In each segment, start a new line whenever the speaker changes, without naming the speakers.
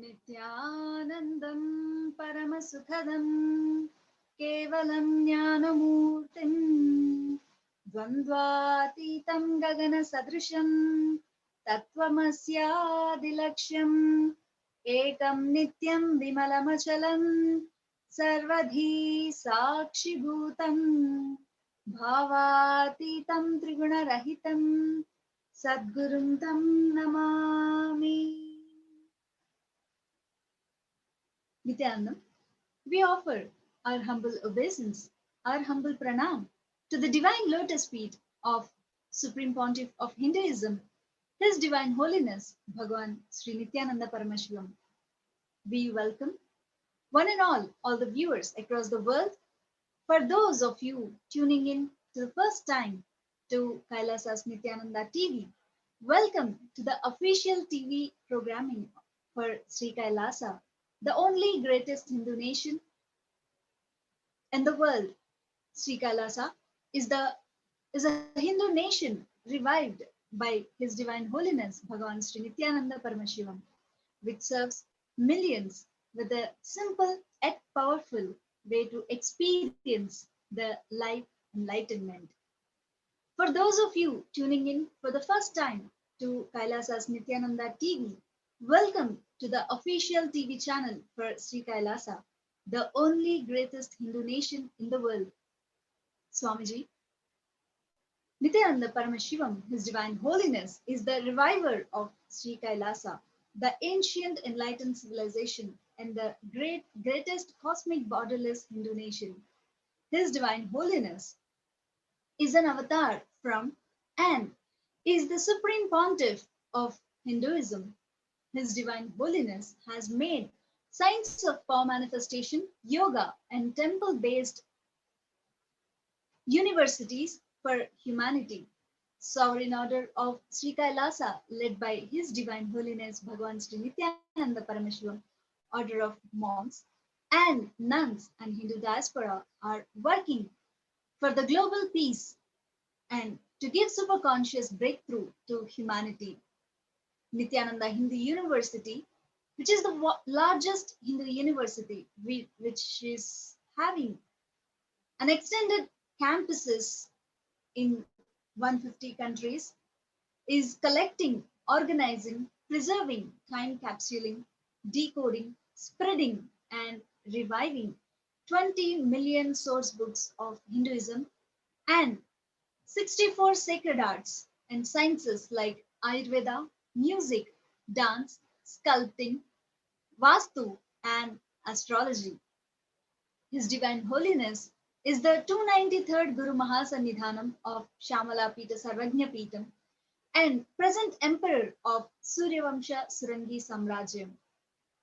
नित्यानन्दं परमसुखदं केवलं ज्ञानमूर्तिं द्वन्द्वातीतं गगनसदृशं तत्त्वमस्यादिलक्ष्यम् एकं नित्यं विमलमचलं सर्वधी साक्षिभूतं भावातीतं त्रिगुणरहितं सद्गुरुं तं Namami. Nithyananda, we offer our humble obeisance, our humble pranam to the divine lotus feet of Supreme Pontiff of Hinduism, His Divine Holiness Bhagavan Sri Nithyananda Paramashivam. We welcome one and all the viewers across the world. For those of you tuning in to the first time to Kailasa's Nithyananda TV, welcome to the official TV programming for Sri Kailasa, the only greatest Hindu nation in the world. Sri Kailasa is the is a Hindu nation revived by His Divine Holiness Bhagavan Sri Nithyananda Paramashivam, which serves millions with a simple yet powerful way to experience the life enlightenment. For those of you tuning in for the first time to Kailasa's Nithyananda TV, welcome to the official TV channel for Sri Kailasa, the only greatest Hindu nation in the world. Swamiji, Nithyananda Paramashivam, His Divine Holiness, is the reviver of Sri Kailasa, the ancient enlightened civilization and the greatest cosmic borderless Hindu nation. His Divine Holiness is an avatar from and is the supreme pontiff of Hinduism. His Divine Holiness has made science of power manifestation, yoga, and temple based universities for humanity. Sovereign Order of Sri Kailasa, led by His Divine Holiness Bhagavan Sri Nithyananda Paramashivam, Order of Monks, and nuns and Hindu diaspora are working for the global peace and to give superconscious breakthrough to humanity. Nithyananda Hindu University, which is the largest Hindu university, which is having an extended campuses in 150 countries, is collecting, organizing, preserving, time capsuling, decoding, spreading, and reviving 20 million source books of Hinduism and 64 sacred arts and sciences like Ayurveda, music, dance, sculpting, Vastu, and astrology. His Divine Holiness is the 293rd Guru Mahasannidhanam of Shamala Pita Sarvajna Peetam and present Emperor of Suryavamsha Surangi Samrajyam.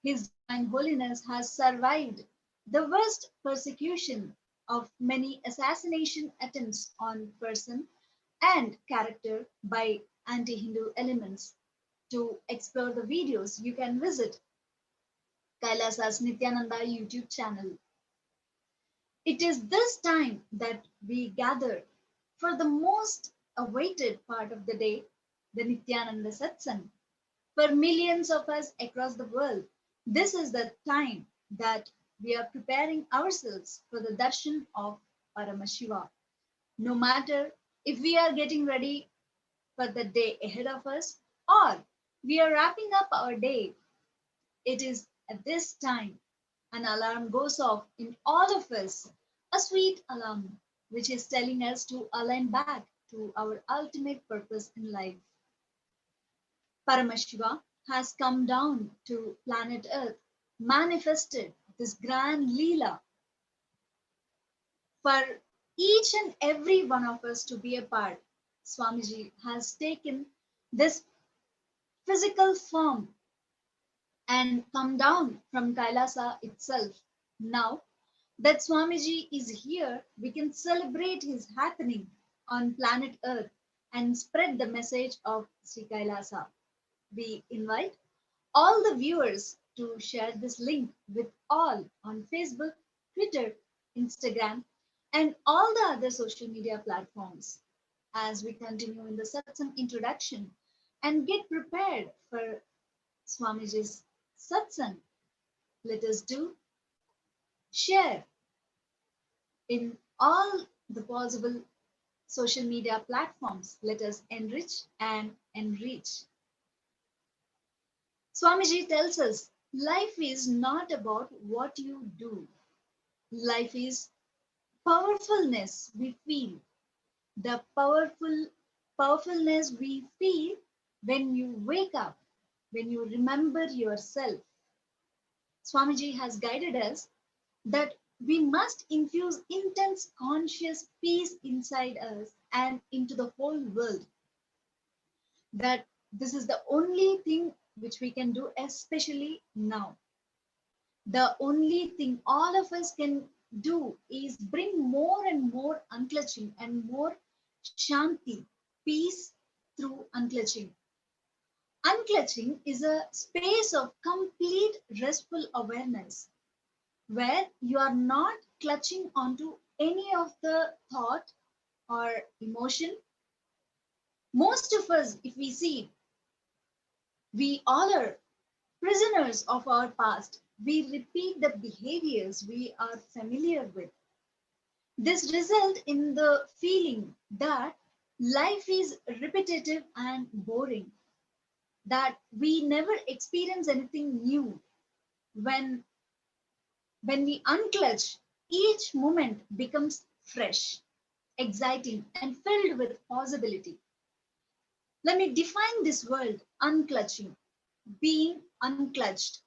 His Divine Holiness has survived the worst persecution of many assassination attempts on person and character by anti-Hindu elements. To explore the videos, you can visit Kailasa's Nithyananda YouTube channel. It is this time that we gather for the most awaited part of the day, the Nithyananda Satsang. For millions of us across the world, this is the time that we are preparing ourselves for the darshan of Paramashiva. No matter if we are getting ready for the day ahead of us or we are wrapping up our day, it is at this time an alarm goes off in all of us, a sweet alarm which is telling us to align back to our ultimate purpose in life. Paramashiva has come down to planet Earth, manifested this grand Leela for each and every one of us to be a part. Swamiji has taken this physical form and come down from Kailasa itself. Now that Swamiji is here, we can celebrate his happening on planet Earth and spread the message of Sri Kailasa. We invite all the viewers to share this link with all on Facebook, Twitter, Instagram, and all the other social media platforms as we continue in the Satsang introduction and get prepared for Swamiji's Satsang. Let us do, share in all the possible social media platforms. Let us enrich and enrich. Swamiji tells us life is not about what you do. Life is powerfulness we feel. The powerfulness we feel when you wake up, when you remember yourself. Swamiji has guided us that we must infuse intense conscious peace inside us and into the whole world. That this is the only thing which we can do, especially now. The only thing all of us can do is bring more and more unclutching and more shanti, peace through unclutching. Unclutching is a space of complete restful awareness where you are not clutching onto any of the thought or emotion. Most of us, if we see, we all are prisoners of our past. We repeat the behaviors we are familiar with. This results in the feeling that life is repetitive and boring, that we never experience anything new. When, when we unclutch, each moment becomes fresh, exciting, and filled with possibility. Let me define this word unclutching, being unclutched.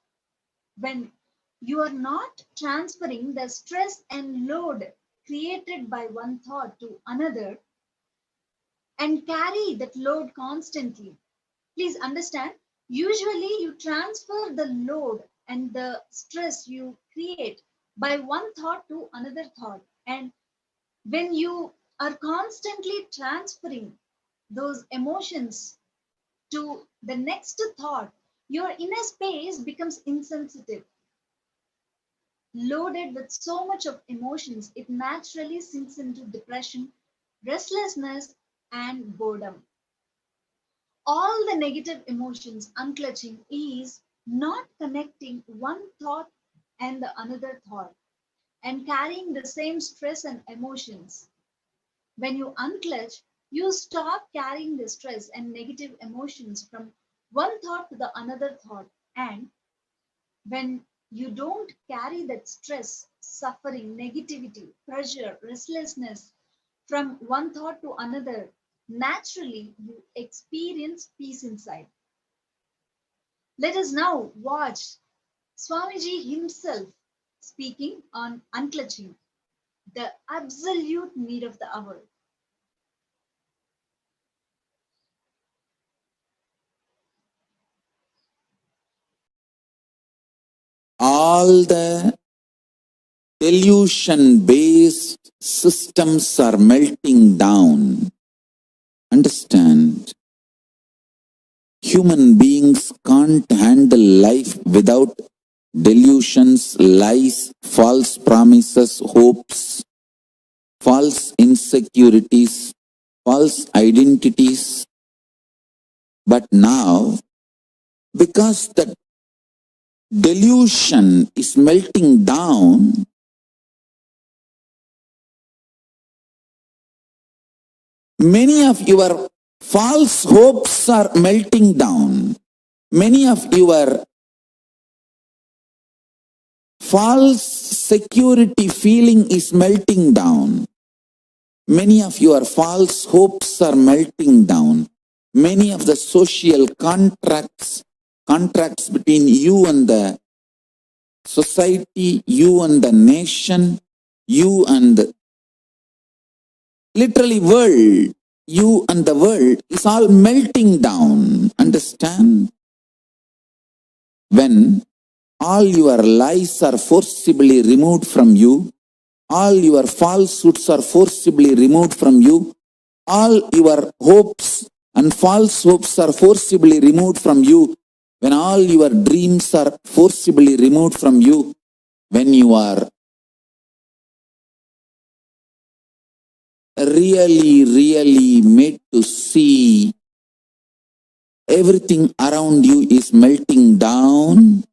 When you are not transferring the stress and load created by one thought to another and carry that load constantly. Please understand, usually you transfer the load and the stress you create by one thought to another thought. And when you are constantly transferring those emotions to the next thought, your inner space becomes insensitive, loaded with so much of emotions, it naturally sinks into depression, restlessness, and boredom. All the negative emotions unclutching is not connecting one thought and the another thought and carrying the same stress and emotions. When you unclutch, you stop carrying the stress and negative emotions from one thought to the another thought. And when you don't carry that stress, suffering, negativity, pressure, restlessness from one thought to another, naturally you experience peace inside. Let us now watch Swamiji himself speaking on unclutching, the absolute need of the hour.
All the delusion-based systems are melting down. Understand? Human beings can't handle life without delusions, lies, false promises, hopes, false insecurities, false identities. But now, because the delusion is melting down, many of your false hopes are melting down. Many of your false security feeling is melting down. Many of your false hopes are melting down. Many of the social contracts between you and the society, you and the nation, you and literally world, you and the world is all melting down. Understand? When all your lies are forcibly removed from you, all your falsehoods are forcibly removed from you, all your hopes and false hopes are forcibly removed from you, when all your dreams are forcibly removed from you, when you are really made to see everything around you is melting down,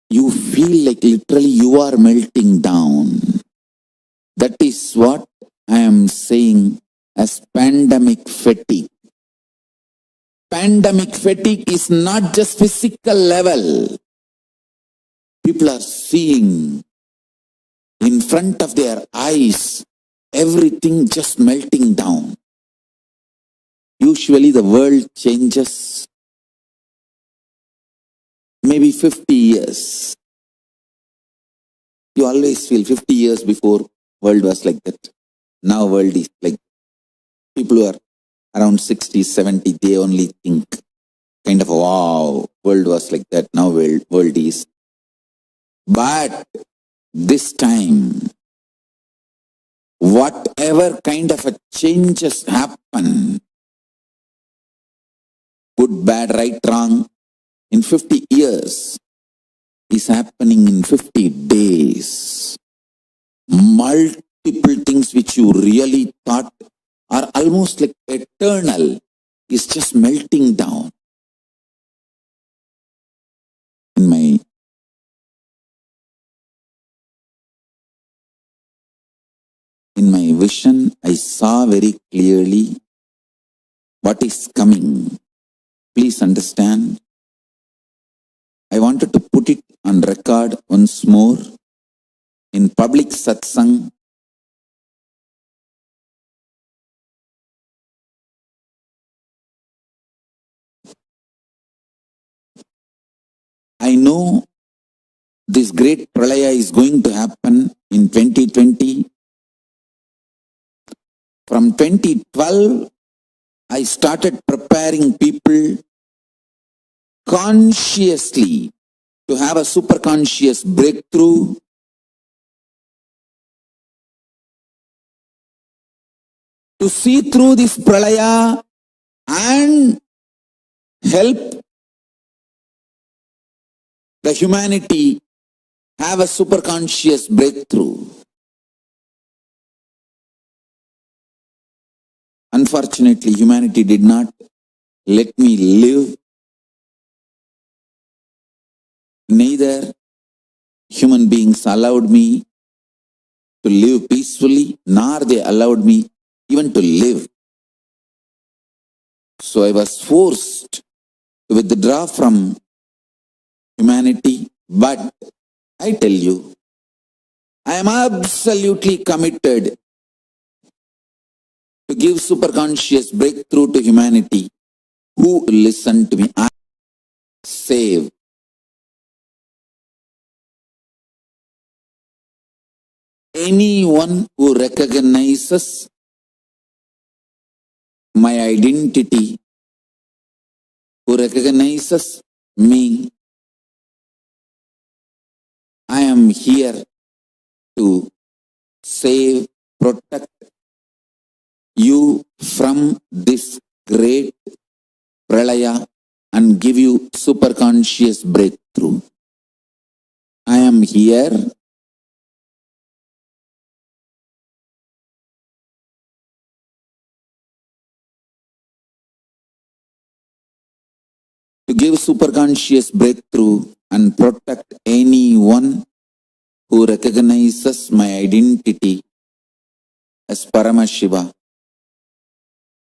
you feel like literally you are melting down. That is what I am saying as pandemic fatigue. Pandemic fatigue is not just physical level. People are seeing in front of their eyes everything just melting down. Usually the world changes maybe 50 years. You always feel 50 years before world was like that. Now world is like, people who are around 60, 70, they only think kind of, wow, world was like that. Now world is. But this time, whatever kind of a changes happen, good, bad, right, wrong, in 50 years, is happening in 50 days. Multiple things which you really thought are almost like eternal is just melting down. In my vision, I saw very clearly what is coming. Please understand. I wanted to put it on record once more in public satsang. I know this great pralaya is going to happen in 2020. From 2012, I started preparing people consciously to have a super conscious breakthrough, to see through this pralaya and help the humanity have a super conscious breakthrough. Unfortunately, humanity did not let me live. Neither human beings allowed me to live peacefully, nor they allowed me even to live. So I was forced to withdraw from humanity. But I tell you, I am absolutely committed to give super conscious breakthrough to humanity who listen to me. I save anyone who recognizes my identity, who recognizes me. I am here to save, protect you from this great pralaya and give you super conscious breakthrough. I am here to give super conscious breakthrough and protect anyone who recognizes my identity as Paramashiva.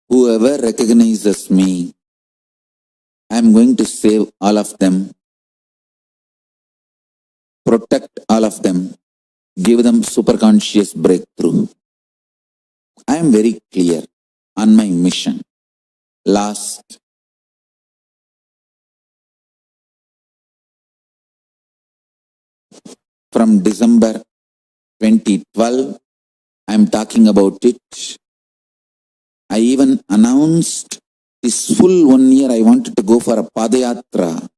Whoever recognizes me, I am going to save all of them, protect all of them, give them super conscious breakthrough. I am very clear on my mission. From December 2012, I am talking about it. I even announced this full 1 year I wanted to go for a Padayatra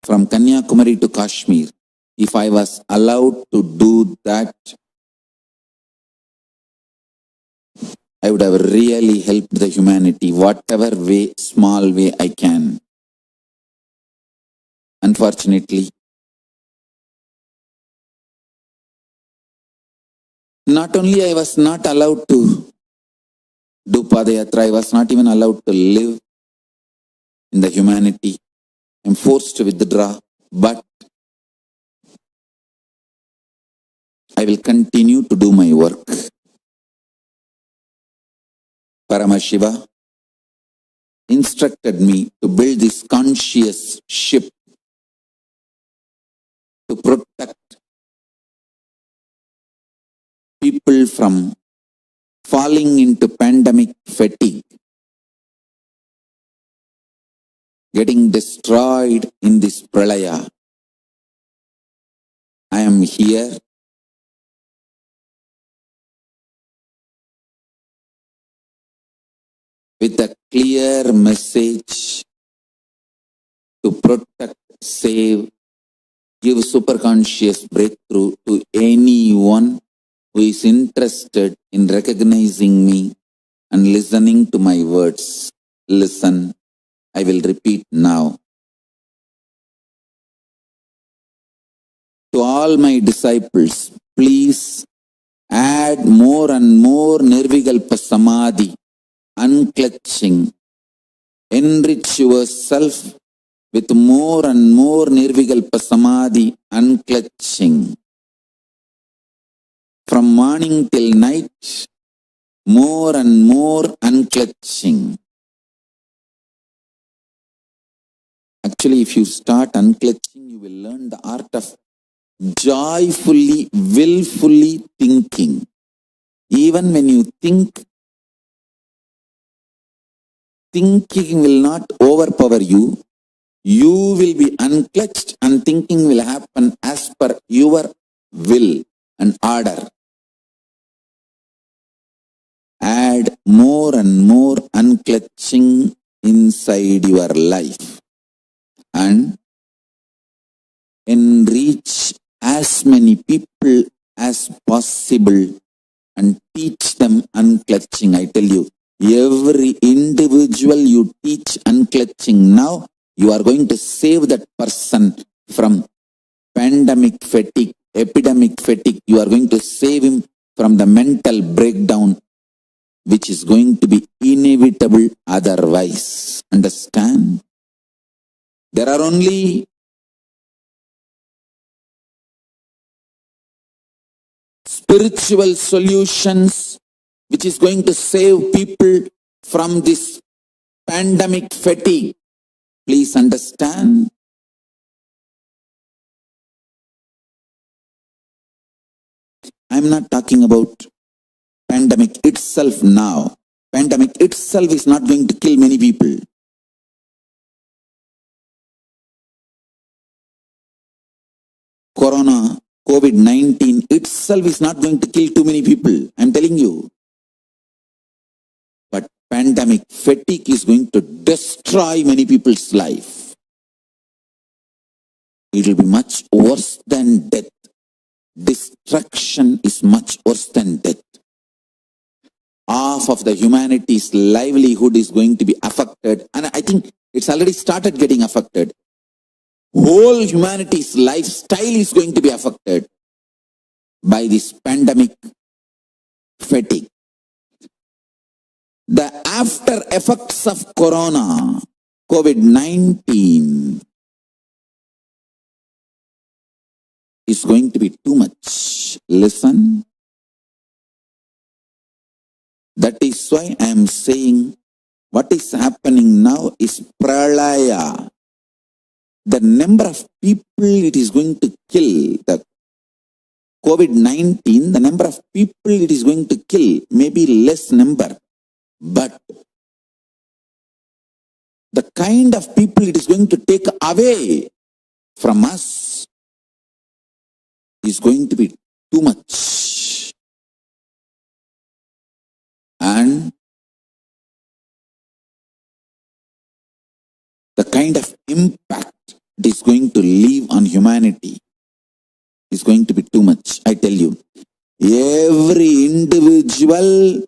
from Kanyakumari to Kashmir. If I was allowed to do that, I would have really helped the humanity, whatever way, small way I can. Unfortunately, not only I was not allowed to do Padayatra, I was not even allowed to live in the humanity. I'm forced to withdraw, but I will continue to do my work. Paramashiva instructed me to build this conscious ship to protect people from falling into pandemic fatigue, getting destroyed in this pralaya. I am here with a clear message to protect, save, give superconscious breakthrough to anyone who is interested in recognizing me and listening to my words. Listen, I will repeat now. To all my disciples, please add more and more Nirvikalpa Samadhi, unclutching. Enrich yourself with more and more Nirvikalpa Samadhi, unclutching. From morning till night, more and more unclutching. Actually, if you start unclutching, you will learn the art of joyfully, willfully thinking. Even when you think, thinking will not overpower you. You will be unclutched and thinking will happen as per your will and order. Add more and more unclutching inside your life and enrich as many people as possible and teach them unclutching. I tell you, every individual you teach unclutching now, you are going to save that person from pandemic fatigue, epidemic fatigue. You are going to save him from the mental breakdown, which is going to be inevitable otherwise. Understand? There are only spiritual solutions which is going to save people from this pandemic fatigue. Please understand. I'm not talking about pandemic itself now. Pandemic itself is not going to kill many people. Corona, COVID-19 itself is not going to kill too many people. I'm telling you. But pandemic fatigue is going to destroy many people's life. It will be much worse than death. Destruction is much worse than death. Half of the humanity's livelihood is going to be affected, and I think it's already started getting affected. Whole humanity's lifestyle is going to be affected by this pandemic fatigue. The after effects of corona, COVID-19, is going to be too much. Listen. That is why I am saying what is happening now is pralaya. The number of people it is going to kill, the COVID-19, the number of people it is going to kill may be less number. But the kind of people it is going to take away from us is going to be too much. And the kind of impact it is going to leave on humanity is going to be too much. I tell you, every individual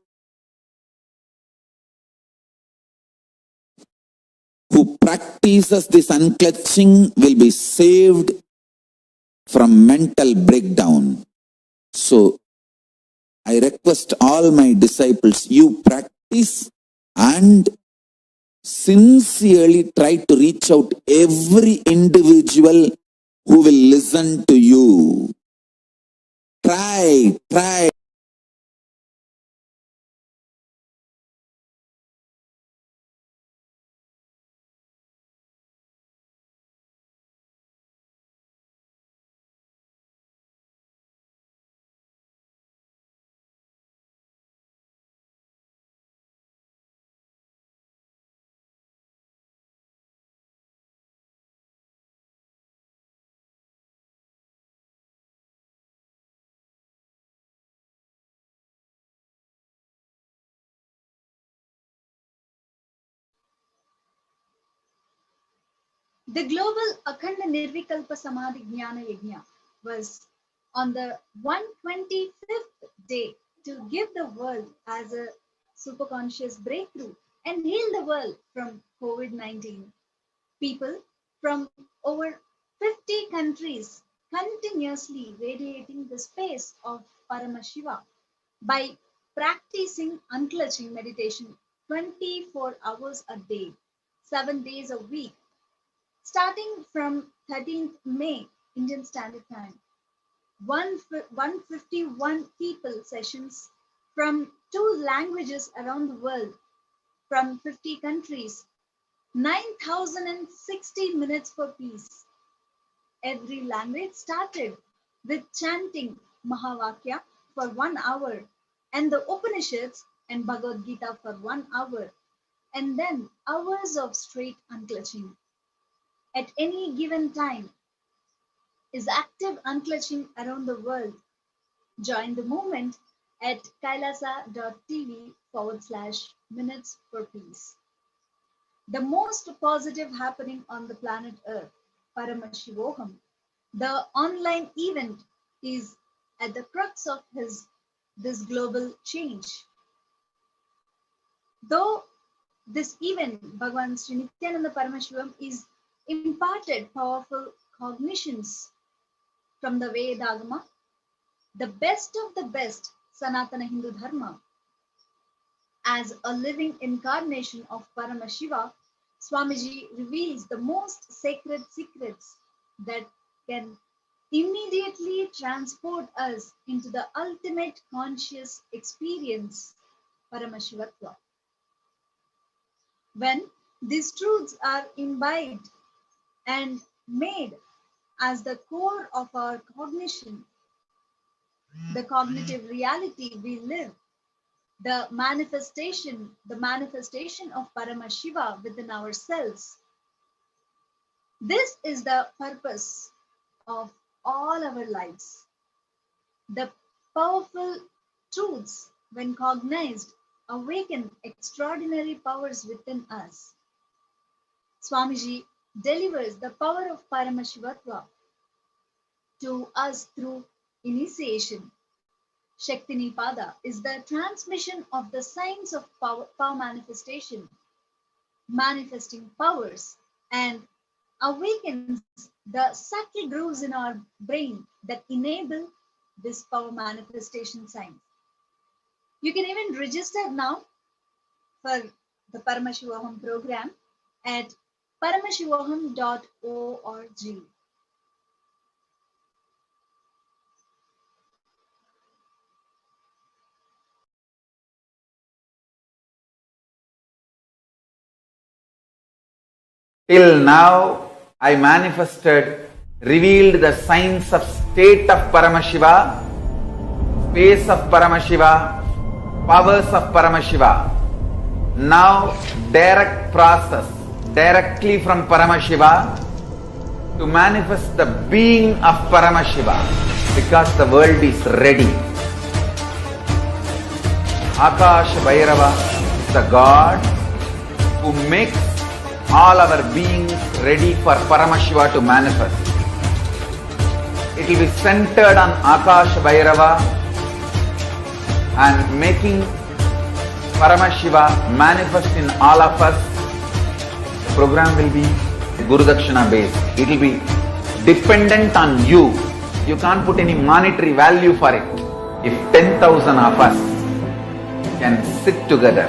who practices this unclutching will be saved from mental breakdown. So, I request all my disciples, you practice and sincerely try to reach out every individual who will listen to you. Try.
The global Akhanda Nirvikalpa Samadhi Jnana Yajna was on the 125th day to give the world as a superconscious breakthrough and heal the world from COVID-19. People from over 50 countries continuously radiating the space of Paramashiva by practicing unclutching meditation 24 hours a day, 7 days a week, starting from 13th May Indian Standard Time. 151 people sessions from 2 languages around the world, from 50 countries, 9,060 minutes for peace. Every language started with chanting Mahavakya for 1 hour and the Upanishads and Bhagavad Gita for 1 hour, and then hours of straight unclutching. At any given time is active unclutching around the world. Join the movement at kailasa.tv/minutes for peace. The most positive happening on the planet Earth, Paramashivoham, the online event, is at the crux of this global change. Though this event, Bhagavan Sri Nithyananda Paramashivam, is imparted powerful cognitions from the Vedagama, the best of the best Sanatana Hindu Dharma. As a living incarnation of Paramashiva, Swamiji reveals the most sacred secrets that can immediately transport us into the ultimate conscious experience, Paramashivatva. When these truths are imbibed and made as the core of our cognition, the cognitive reality we live, the manifestation of Paramashiva within ourselves. This is the purpose of all our lives. The powerful truths, when cognized, awaken extraordinary powers within us. Swamiji delivers the power of Paramashivatva to us through initiation. Shakti Nipada is the transmission of the science of power manifestation, manifesting powers, and awakens the subtle grooves in our brain that enable this power manifestation science. You can even register now for the Paramashivoham program at paramashivoham.org.
Till now, I manifested, revealed the science of state of Paramashiva, space of Paramashiva, powers of Paramashiva. Now, direct process, directly from Paramashiva to manifest the being of Paramashiva, because the world is ready. Akash Bhairava is the God who makes all our beings ready for Paramashiva to manifest. It will be centered on Akash Bhairava and making Paramashiva manifest in all of us. The program will be Guru Dakshina based. It will be dependent on you. You can't put any monetary value for it. If 10,000 of us can sit together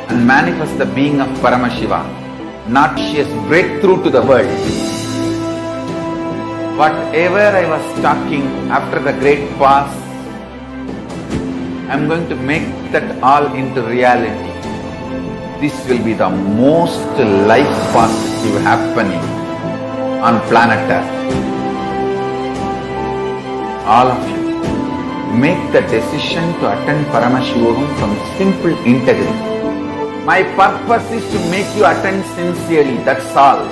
and manifest the being of Paramashiva, not his breakthrough to the world. Whatever I was talking after the great past, I am going to make that all into reality. This will be the most life positive happening on planet Earth. All of you, make the decision to attend Paramashivoham from simple integrity. My purpose is to make you attend sincerely, that's all.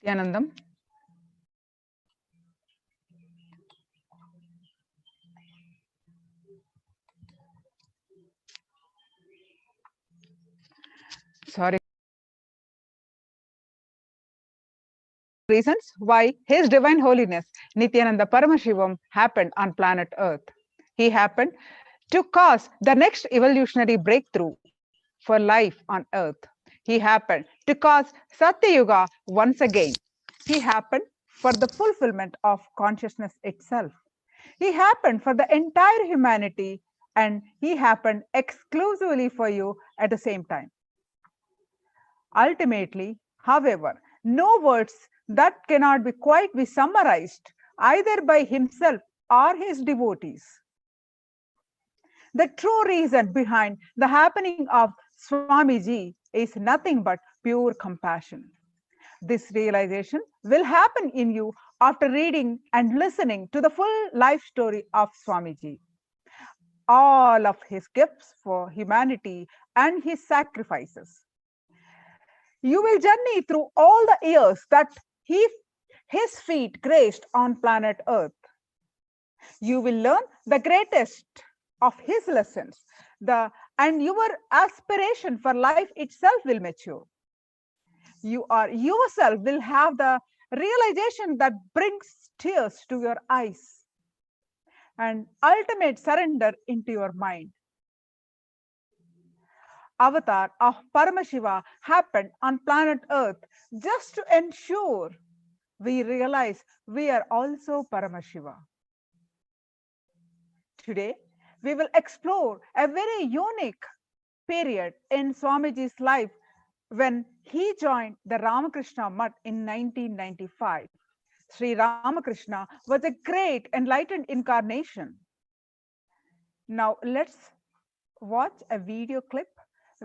Nityanandam. Sorry. Reasons why His Divine Holiness Nithyananda Paramashivam happened on planet Earth. He happened to cause the next evolutionary breakthrough for life on Earth. He happened to cause Satya Yuga once again. He happened for the fulfillment of consciousness itself. He happened for the entire humanity, and he happened exclusively for you at the same time. Ultimately, however, no words that cannot be quite be summarized either by himself or his devotees. The true reason behind the happening of Swamiji is nothing but pure compassion. This realization will happen in you after reading and listening to the full life story of Swamiji. All of his gifts for humanity and his sacrifices. You will journey through all the years that his feet graced on planet Earth. You will learn the greatest of his lessons, and your aspiration for life itself will mature. You are yourself will have the realization that brings tears to your eyes and ultimate surrender into your mind. Avatar of Paramashiva happened on planet Earth just to ensure we realize we are also Paramashiva. Today, we will explore a very unique period in Swamiji's life when he joined the Ramakrishna Mutt in 1995. Sri Ramakrishna was a great enlightened incarnation. Now let's watch a video clip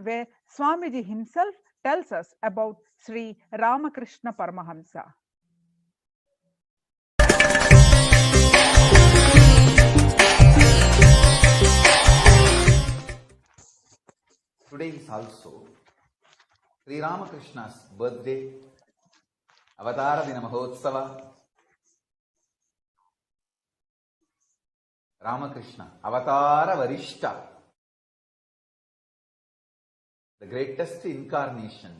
where Swamiji himself tells us about Sri Ramakrishna Paramahamsa.
Today is also Sri Ramakrishna's birthday, Avatara Dina Mahotsava. Ramakrishna, Avatara Varishta, the greatest incarnation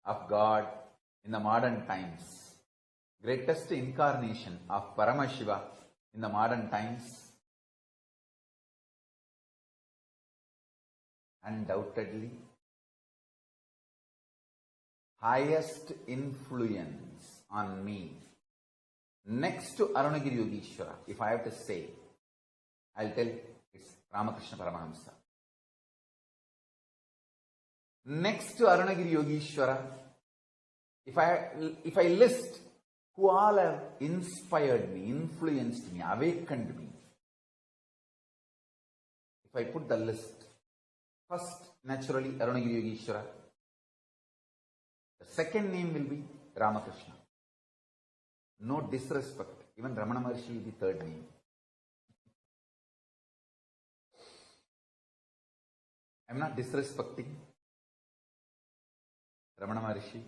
of God in the modern times, greatest incarnation of Paramashiva in the modern times. undoubtedly highest influence on me, next to Arunagiri Yogeshwara, if I have to say, I'll tell it's Ramakrishna Paramahamsa. Next to Arunagiri Yogeshwara, if I list who all have inspired me, influenced me, awakened me, if I put the list, first naturally Arunagiri Yogeshwara, the second name will be Ramakrishna. No disrespect, even Ramana Maharshi will be third name. I am not disrespecting Ramana Maharshi.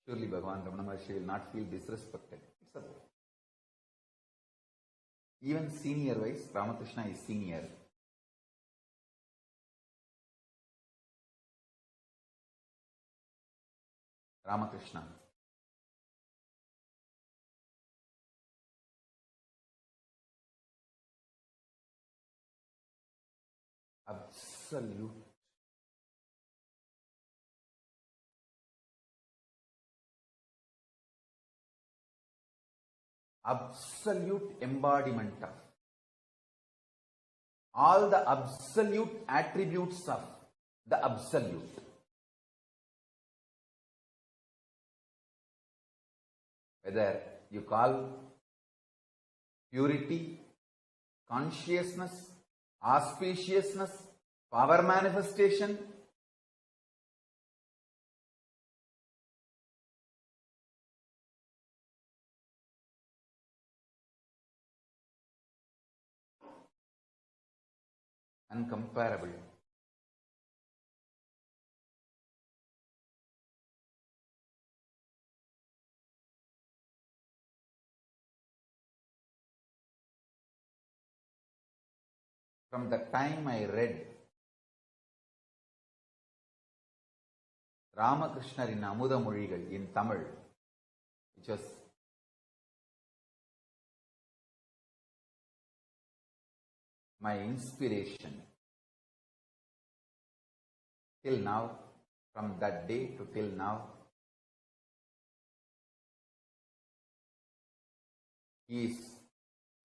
Surely Bhagavan Ramana Maharshi will not feel disrespected. It's okay. Even senior wise, Ramakrishna is senior. Ramakrishna. Absolute embodiment of all the absolute attributes of the absolute. Whether you call purity, consciousness, auspiciousness, power manifestation, uncomparable. From the time I read Ramakrishna in Amuda Mozhigal in Tamil, which was my inspiration till now, from that day to till now, he is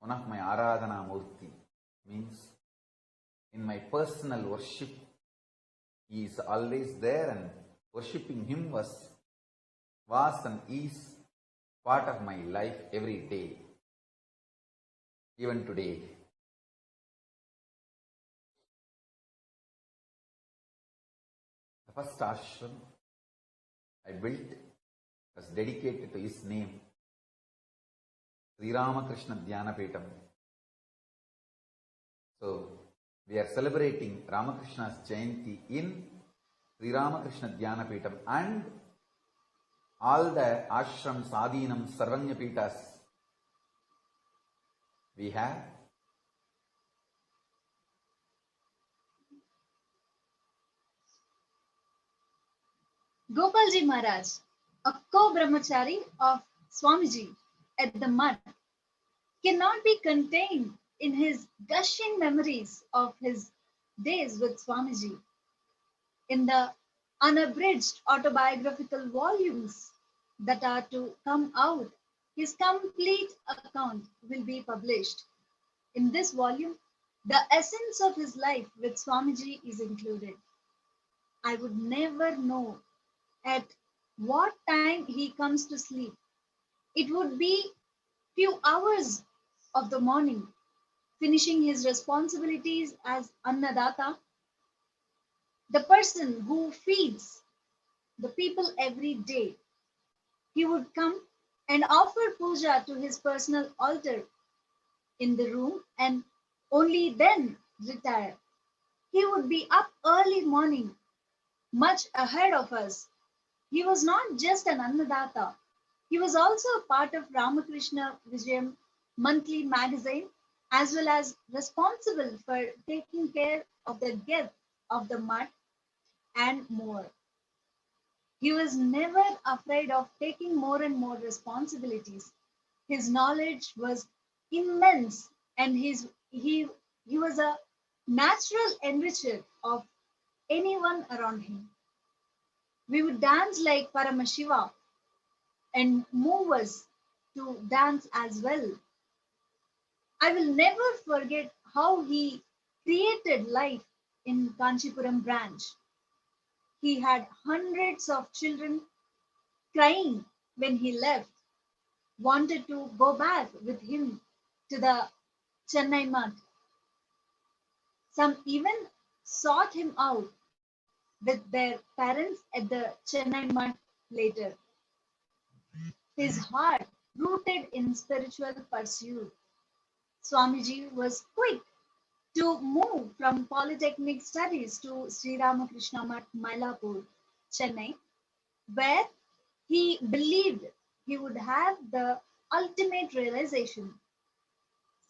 one of my Aradhana Murti, means in my personal worship, he is always there, and worshipping him was and is part of my life every day, even today. The first ashram I built was dedicated to his name, Sri Ramakrishna Dhyanapeetham. So, we are celebrating Ramakrishna's Jayanti in Sri Ramakrishna Dhyanapeetham, and all the ashrams, adhinam, sarvanyapeethas we have.
Gopalji Maharaj, a co-brahmachari of Swamiji at the mud, cannot be contained in his gushing memories of his days with Swamiji. In the unabridged autobiographical volumes that are to come out, his complete account will be published. In this volume, the essence of his life with Swamiji is included. I would never know at what time he comes to sleep. It would be few hours of the morning, finishing his responsibilities as Annadata, the person who feeds the people every day. He would come and offer puja to his personal altar in the room and only then retire. He would be up early morning, much ahead of us. He was not just an Annadata. He was also a part of Ramakrishna Vijayam monthly magazine, as well as responsible for taking care of the guests of the mud and more. He was never afraid of taking more and more responsibilities. His knowledge was immense, and his He, he was a natural enricher of anyone around him. We would dance like Paramashiva and move us to dance as well. I will never forget how he created life in Kanchipuram branch. He had hundreds of children crying when he left, wanted to go back with him to the Chennai mart. Some even sought him out with their parents at the Chennai mart later. His heart rooted in spiritual pursuit. Swamiji was quick to move from polytechnic studies to Sri Ramakrishna Math, Mylapore, Chennai, where he believed he would have the ultimate realization.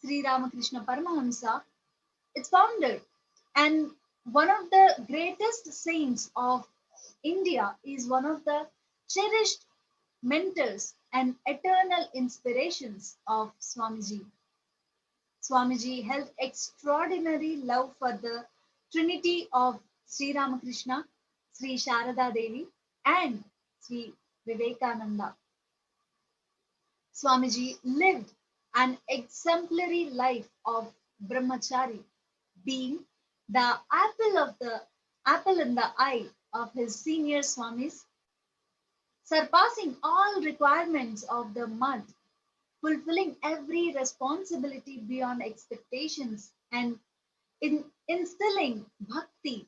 Sri Ramakrishna Paramahamsa, its founder and one of the greatest saints of India, is one of the cherished mentors and eternal inspirations of Swamiji. Swamiji held extraordinary love for the Trinity of Sri Ramakrishna, Sri Sharada Devi, and Sri Vivekananda. Swamiji lived an exemplary life of brahmachari, being the apple in the eye of his senior swamis, surpassing all requirements of the mud, fulfilling every responsibility beyond expectations, and instilling bhakti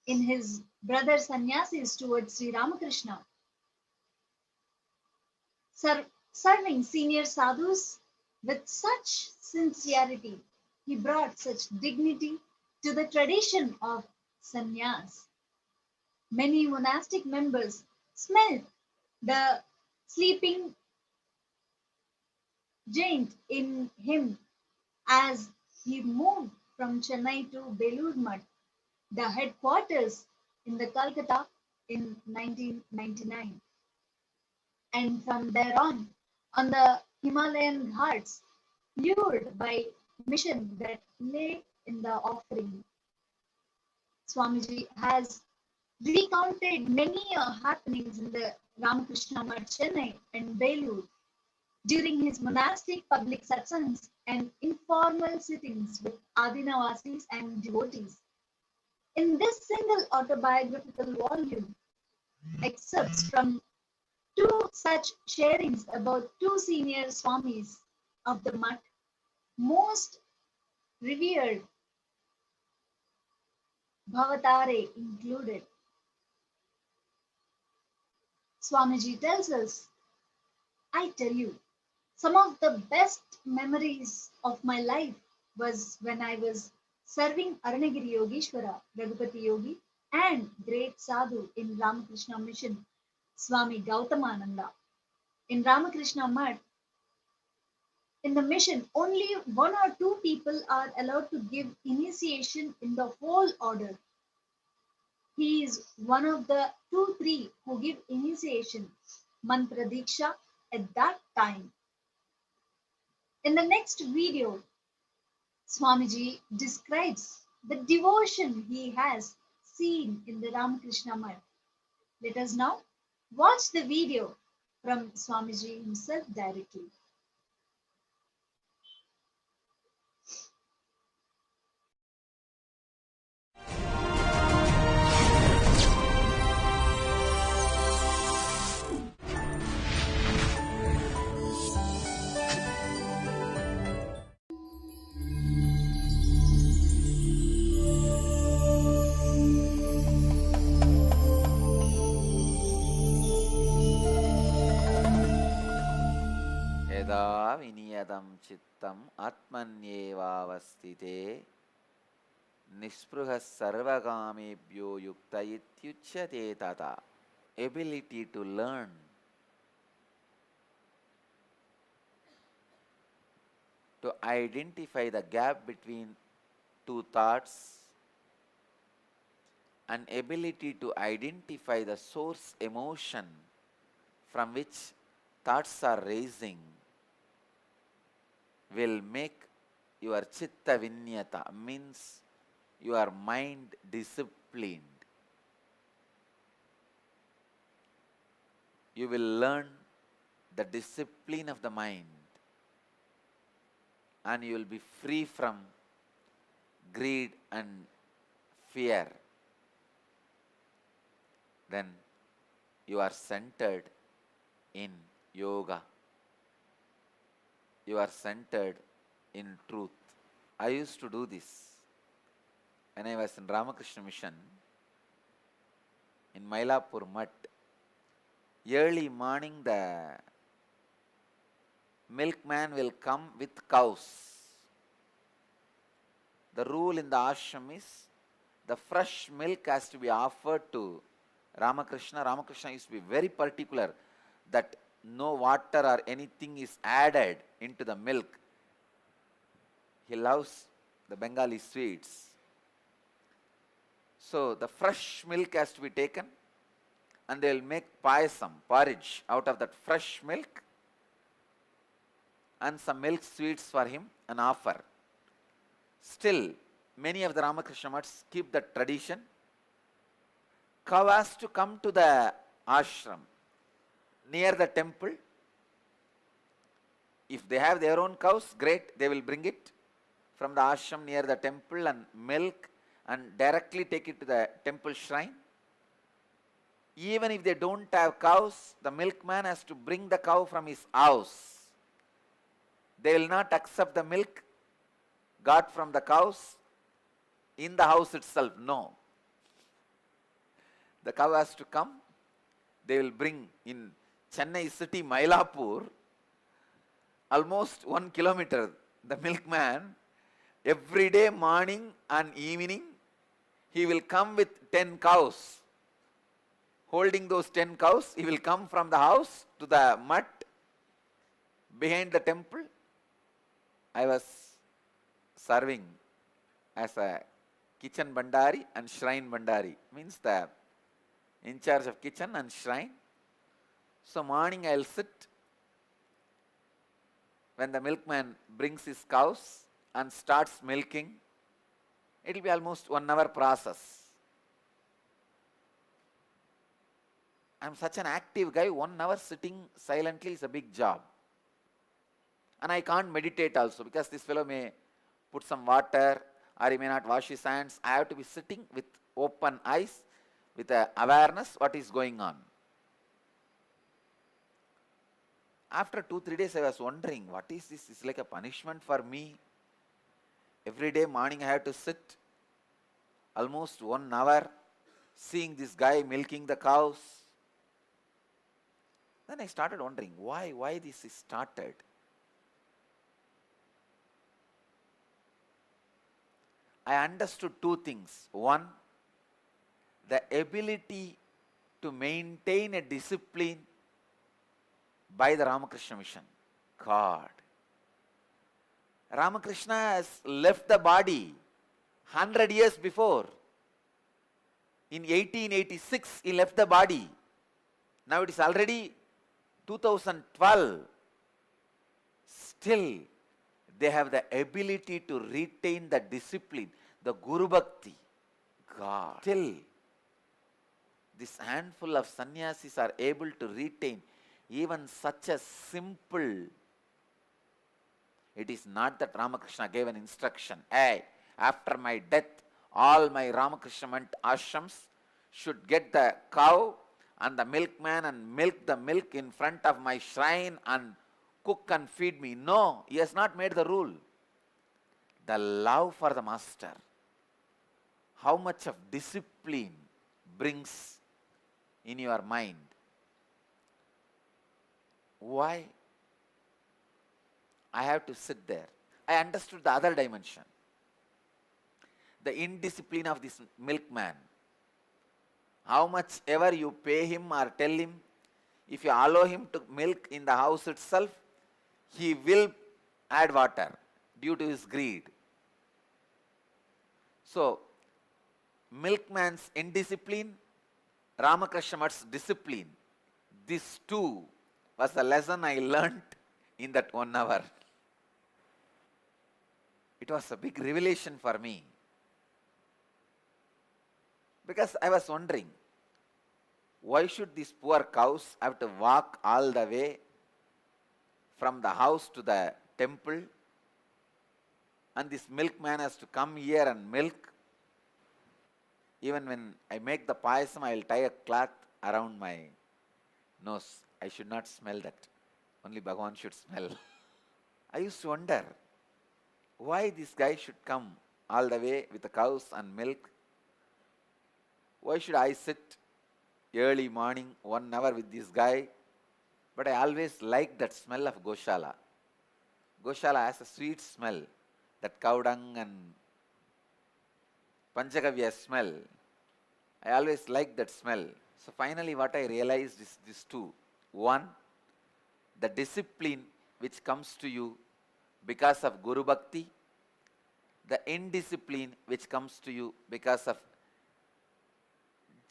in his brother sannyasis towards Sri Ramakrishna, serving senior sadhus with such sincerity. He brought such dignity to the tradition of sannyas. Many monastic members smelt the sleeping giant in him as he moved from Chennai to Belur Mutt, the headquarters in the Calcutta in 1999. And from there on the Himalayan Ghats, lured by mission that lay in the offering, Swamiji has recounted many happenings in the Ramakrishna Mutt, Chennai and Belur during his monastic public satsangs and informal sittings with Adinavasis and devotees. In this single autobiographical volume, excerpts from two such sharings about two senior swamis of the mutt, most revered, Bhavatare included. Swamiji tells us, I tell you, some of the best memories of my life was when I was serving Aranagiri Yogeshwara, Raghupati Yogi, and great sadhu in Ramakrishna Mission, Swami Gautamananda. In Ramakrishna Mutt, in the mission, only one or two people are allowed to give initiation in the whole order. He is one of the 2, 3 who give initiation, mantra diksha, at that time. In the next video, Swamiji describes the devotion he has seen in the Ramakrishna Mutt. Let us now watch the video from Swamiji himself directly.
यदा विनियतं चित्तम् आत्मन्येवावस्थिते निःस्पृहः सर्वकामेभ्यो युक्त इत्युच्यते तथा. Ability to learn, to identify the gap between two thoughts, and ability to identify the source emotion from which thoughts are raising will make your chitta vinyata means your mind disciplined. You will learn the discipline of the mind and you will be free from greed and fear. Then you are centered in yoga. You are centered in truth. I used to do this when I was in Ramakrishna Mission in Mylapore Mutt. Early morning the milkman will come with cows. The rule in the ashram is the fresh milk has to be offered to Ramakrishna. Ramakrishna used to be very particular that no water or anything is added into the milk. He loves the Bengali sweets. So the fresh milk has to be taken and they will make payasam, porridge out of that fresh milk and some milk sweets for him and offer. Still, many of the Ramakrishna Mats keep that tradition. Cow has to come to the ashram near the temple. If they have their own cows, great, they will bring it from the ashram near the temple and milk and directly take it to the temple shrine. Even if they don't have cows, the milkman has to bring the cow from his house. They will not accept the milk got from the cows in the house itself. No. The cow has to come. They will bring in Chennai city, Mylapore, almost 1 kilometer. The milkman, every day morning and evening, he will come with 10 cows. Holding those 10 cows, he will come from the house to the mutt behind the temple. I was serving as a kitchen bandari and shrine bandari, means the in charge of kitchen and shrine. So morning I will sit when the milkman brings his cows and starts milking. It will be almost 1 hour process. I am such an active guy, 1 hour sitting silently is a big job. And I can't meditate also because this fellow may put some water or he may not wash his hands. I have to be sitting with open eyes, with awareness what is going on. After 2-3 days I was wondering, what is this? It's like a punishment for me. Every day morning I have to sit almost 1 hour seeing this guy milking the cows. Then I started wondering why this is started. I understood 2 things. One, the ability to maintain a discipline by the Ramakrishna Mission. God. Ramakrishna has left the body 100 years before. In 1886, he left the body. Now it is already 2012. Still, they have the ability to retain the discipline, the Guru Bhakti. God. Still, this handful of sannyasis are able to retain even such a simple. It is not that Ramakrishna gave an instruction, hey, after my death, all my Ramakrishna ashrams should get the cow and the milkman and milk the milk in front of my shrine and cook and feed me. No, he has not made the rule. The love for the master, how much of discipline brings in your mind. Why? I have to sit there. I understood the other dimension. The indiscipline of this milkman. How much ever you pay him or tell him, if you allow him to milk in the house itself, he will add water due to his greed. So, milkman's indiscipline, Ramakrishna's discipline, these two was the lesson I learnt in that 1 hour. it was a big revelation for me. Because I was wondering, why should these poor cows have to walk all the way from the house to the temple, and this milkman has to come here and milk? Even when I make the payasam, I will tie a cloth around my nose. I should not smell that. Only Bhagavan should smell. I used to wonder why this guy should come all the way with the cows and milk. Why should I sit early morning 1 hour with this guy? But I always liked that smell of Goshala. Goshala has a sweet smell, that cow dung and Panchagavya smell. I always liked that smell. So finally what I realized is these two. One, the discipline which comes to you because of Guru Bhakti, the indiscipline which comes to you because of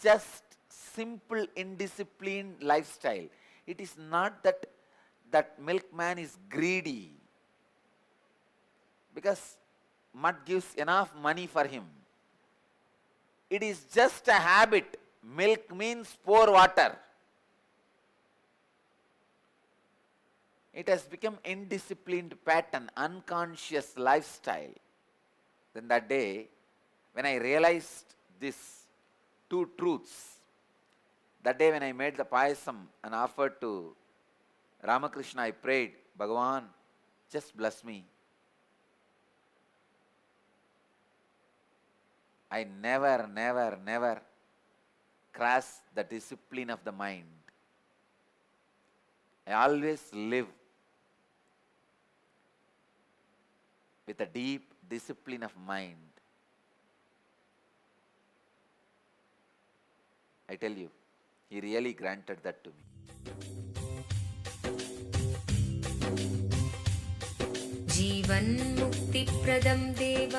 just simple indisciplined lifestyle. It is not that that milkman is greedy, because mud gives enough money for him. It is just a habit. Milk means pour water. It has become indisciplined pattern, unconscious lifestyle. Then that day, when I realized these two truths, that day when I made the payasam and offered to Ramakrishna, I prayed, Bhagavan, just bless me. I never cross the discipline of the mind. I always live with a deep discipline of mind. I tell you, he really granted that to me.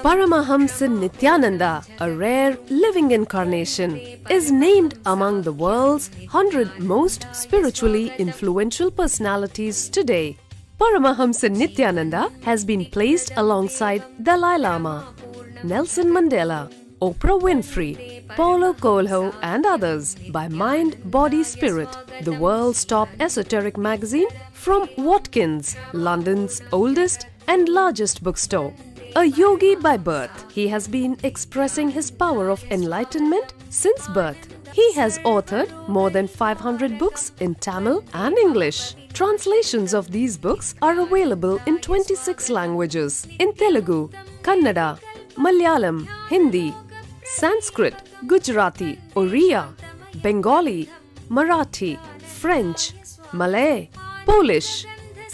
Paramahamsa Nithyananda, a rare living incarnation, is named among the world's 100 most spiritually influential personalities today. Paramahamsa Nithyananda has been placed alongside Dalai Lama, Nelson Mandela, Oprah Winfrey, Paulo Coelho and others by Mind, Body, Spirit, the world's top esoteric magazine from Watkins, London's oldest and largest bookstore. A yogi by birth, he has been expressing his power of enlightenment since birth. He has authored more than 500 books in Tamil and English. Translations of these books are available in 26 languages in Telugu, Kannada, Malayalam, Hindi, Sanskrit, Gujarati, Oriya, Bengali, Marathi, French, Malay, Polish,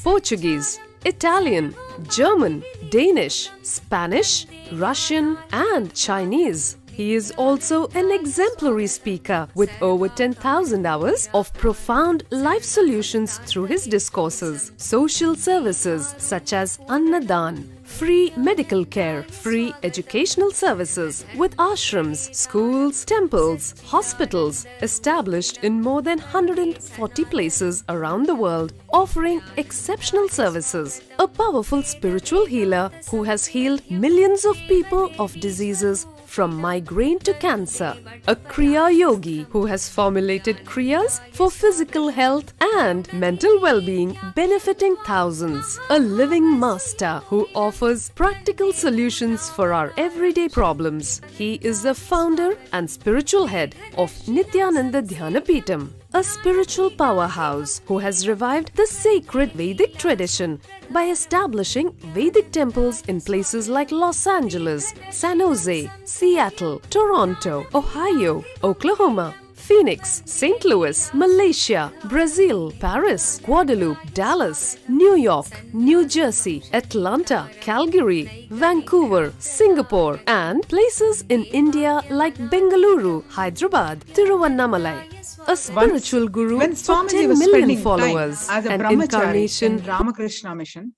Portuguese, Italian, German, Danish, Spanish, Russian and Chinese. He is also an exemplary speaker with over 10,000 hours of profound life solutions through his discourses. Social services such as Annadan, free medical care, free educational services with ashrams, schools, temples, hospitals established in more than 140 places around the world, offering exceptional services. A powerful spiritual healer who has healed millions of people of diseases from migraine to cancer. A Kriya Yogi who has formulated Kriyas for physical health and mental well-being, benefiting thousands. A living master who offers practical solutions for our everyday problems. He is the founder and spiritual head of Nithyananda Dhyanapitham, a spiritual powerhouse who has revived the sacred Vedic tradition by establishing Vedic temples in places like Los Angeles, San Jose, Seattle, Toronto, Ohio, Oklahoma, Phoenix, St. Louis, Malaysia, Brazil, Paris, Guadeloupe, Dallas, New York, New Jersey, Atlanta, Calgary, Vancouver, Singapore, and places in India like Bengaluru, Hyderabad, Tiruvannamalai. A spiritual guru
when
for
Swamiji
10
was
million
spending
followers,
time as a
an
brahmachari
incarnation
in Ramakrishna mission,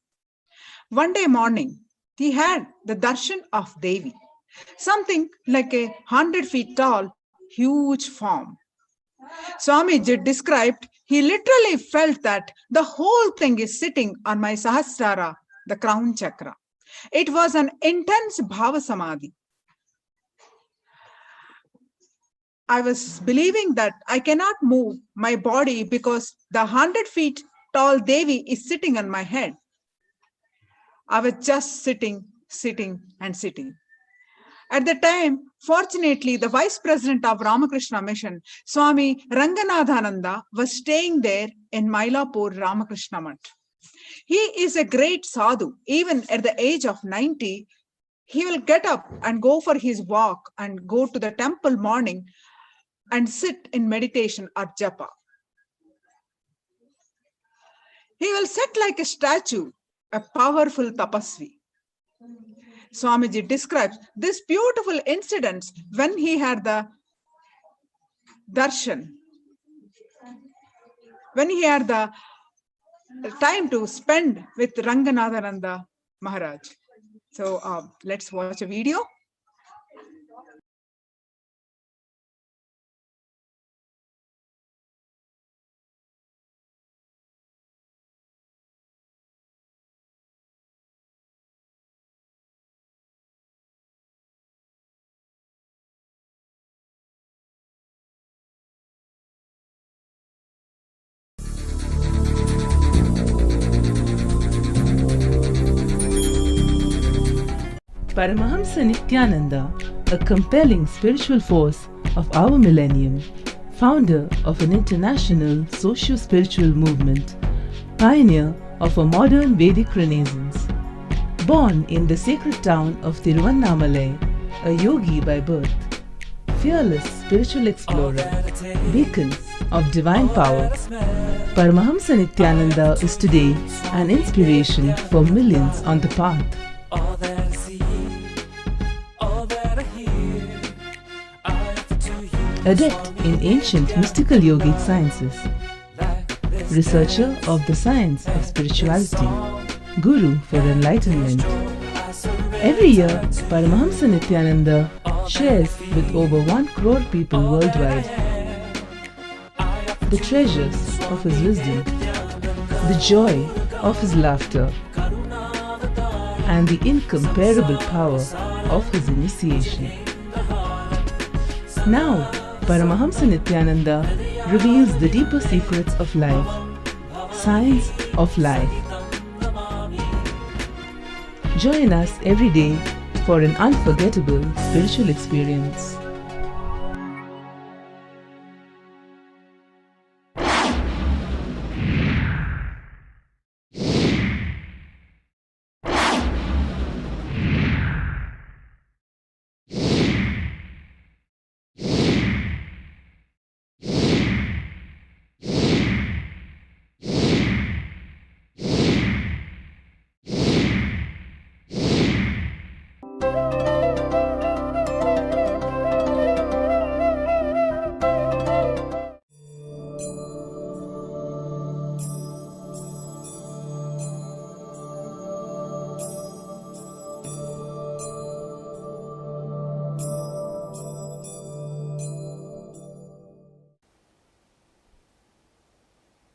one day morning, he had the darshan of Devi, something like a 100 feet tall, huge form. Swamiji described, he literally felt that the whole thing is sitting on my Sahasrara, the crown chakra. It was an intense bhava samadhi. I was believing that I cannot move my body because the 100 feet tall Devi is sitting on my head. I was just sitting, and sitting. At the time, fortunately, the Vice President of Ramakrishna Mission, Swami Ranganathananda, was staying there in Mylapore Ramakrishna Mutt. He is a great sadhu. Even at the age of 90, he will get up and go for his walk and go to the temple morning and sit in meditation or japa. He will sit like a statue, a powerful tapasvi. Swamiji describes this beautiful incidents when he had the darshan, when he had the time to spend with Ranganathananda Maharaj. So let's watch a video.
Paramahamsa Nithyananda, a compelling spiritual force of our millennium, founder of an international socio-spiritual movement, pioneer of a modern Vedic renaissance. Born in the sacred town of Tiruvannamalai, a yogi by birth, fearless spiritual explorer, beacon of divine power, Paramahamsa Nithyananda is today an inspiration for millions on the path. Adept in ancient mystical yogic sciences, researcher of the science of spirituality, guru for enlightenment. Every year, Paramahamsa Nithyananda shares with over 1 crore people worldwide the treasures of his wisdom, the joy of his laughter, and the incomparable power of his initiation. Now, Paramahamsa Nithyananda reveals the deeper secrets of life, science of life. Join us every day for an unforgettable spiritual experience.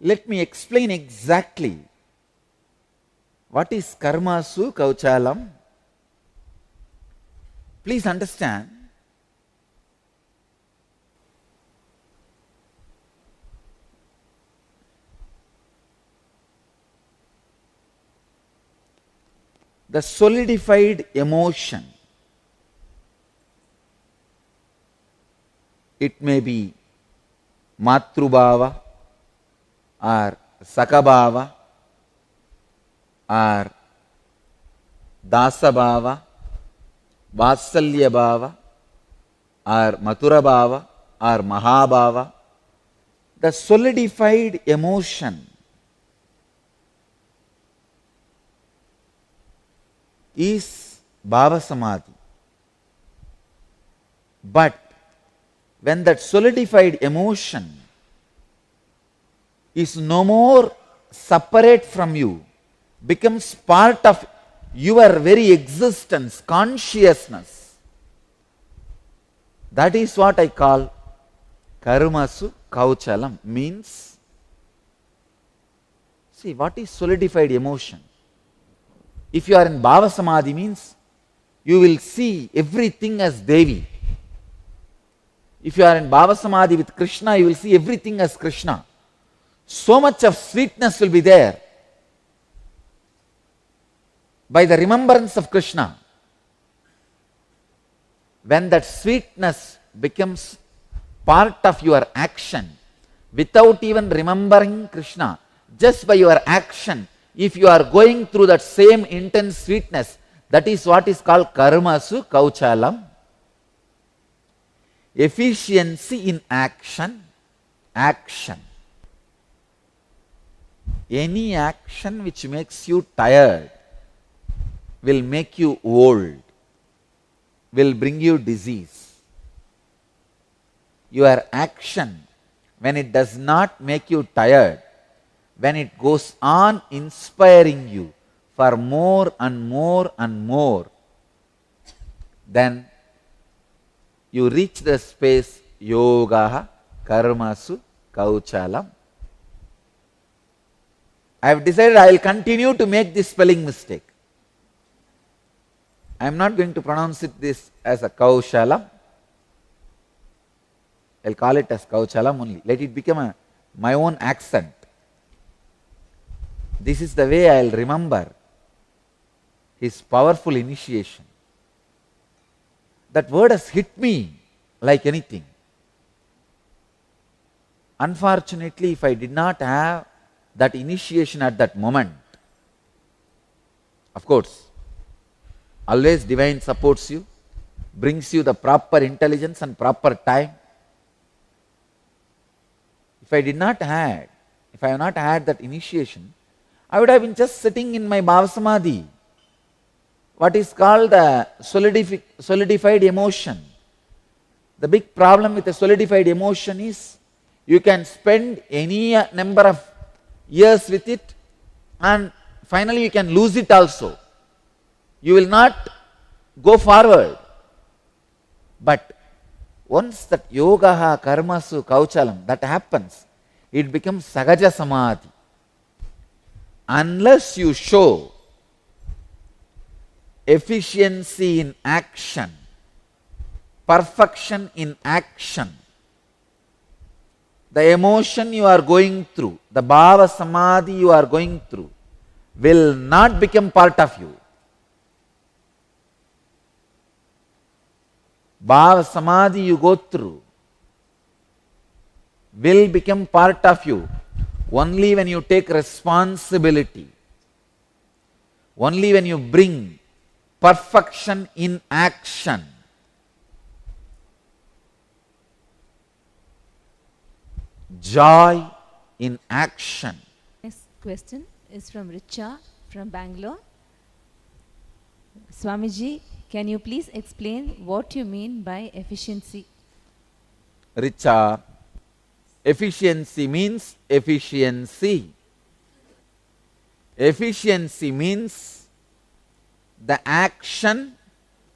Let me explain exactly what is karmasu kauchalam. Please understand, the solidified emotion, it may be matrubhava or sakabhava or dasabhava, vatsalya bhava or mathura bhava or mahabhava. The solidified emotion is bhava samadhi. But when that solidified emotion is no more separate from you, becomes part of your very existence, consciousness, that is what I call karmasu kauchalam. Means, see, what is solidified emotion? If you are in Bhava Samadhi means you will see everything as Devi. If you are in Bhava Samadhi with Krishna, you will see everything as Krishna. So much of sweetness will be there by the remembrance of Krishna. When that sweetness becomes part of your action, without even remembering Krishna, just by your action, if you are going through that same intense sweetness, that is what is called karmasu kauchalam. Efficiency in action. Action. Any action which makes you tired will make you old, will bring you disease. Your action, when it does not make you tired, when it goes on inspiring you for more and more and more, then you reach the space yoga karmasu kauchalam. I have decided I will continue to make this spelling mistake. I am not going to pronounce this as a kaushalam. I will call it as kauchalam only. Let it become my own accent. This is the way I will remember his powerful initiation. That word has hit me like anything. Unfortunately, if I did not have that initiation at that moment, of course, always divine supports you, brings you the proper intelligence and proper time. If I have not had that initiation, I would have been just sitting in my Bhava Samadhi, what is called the solidified emotion. The big problem with a solidified emotion is you can spend any number of years with it and finally you can lose it also. You will not go forward. But once that yoga karmasu kauchalam, that happens, it becomes sahaja samadhi. Unless you show efficiency in action, perfection in action, the emotion you are going through, the bhava samadhi you are going through, will not become part of you. Bhava samadhi you go through will become part of you only when you take responsibility, only when you bring perfection in action. Joy in action.
Next question is from Richa from Bangalore. Swamiji, can you please explain what you mean by efficiency?
Richa, efficiency means efficiency. Efficiency means the action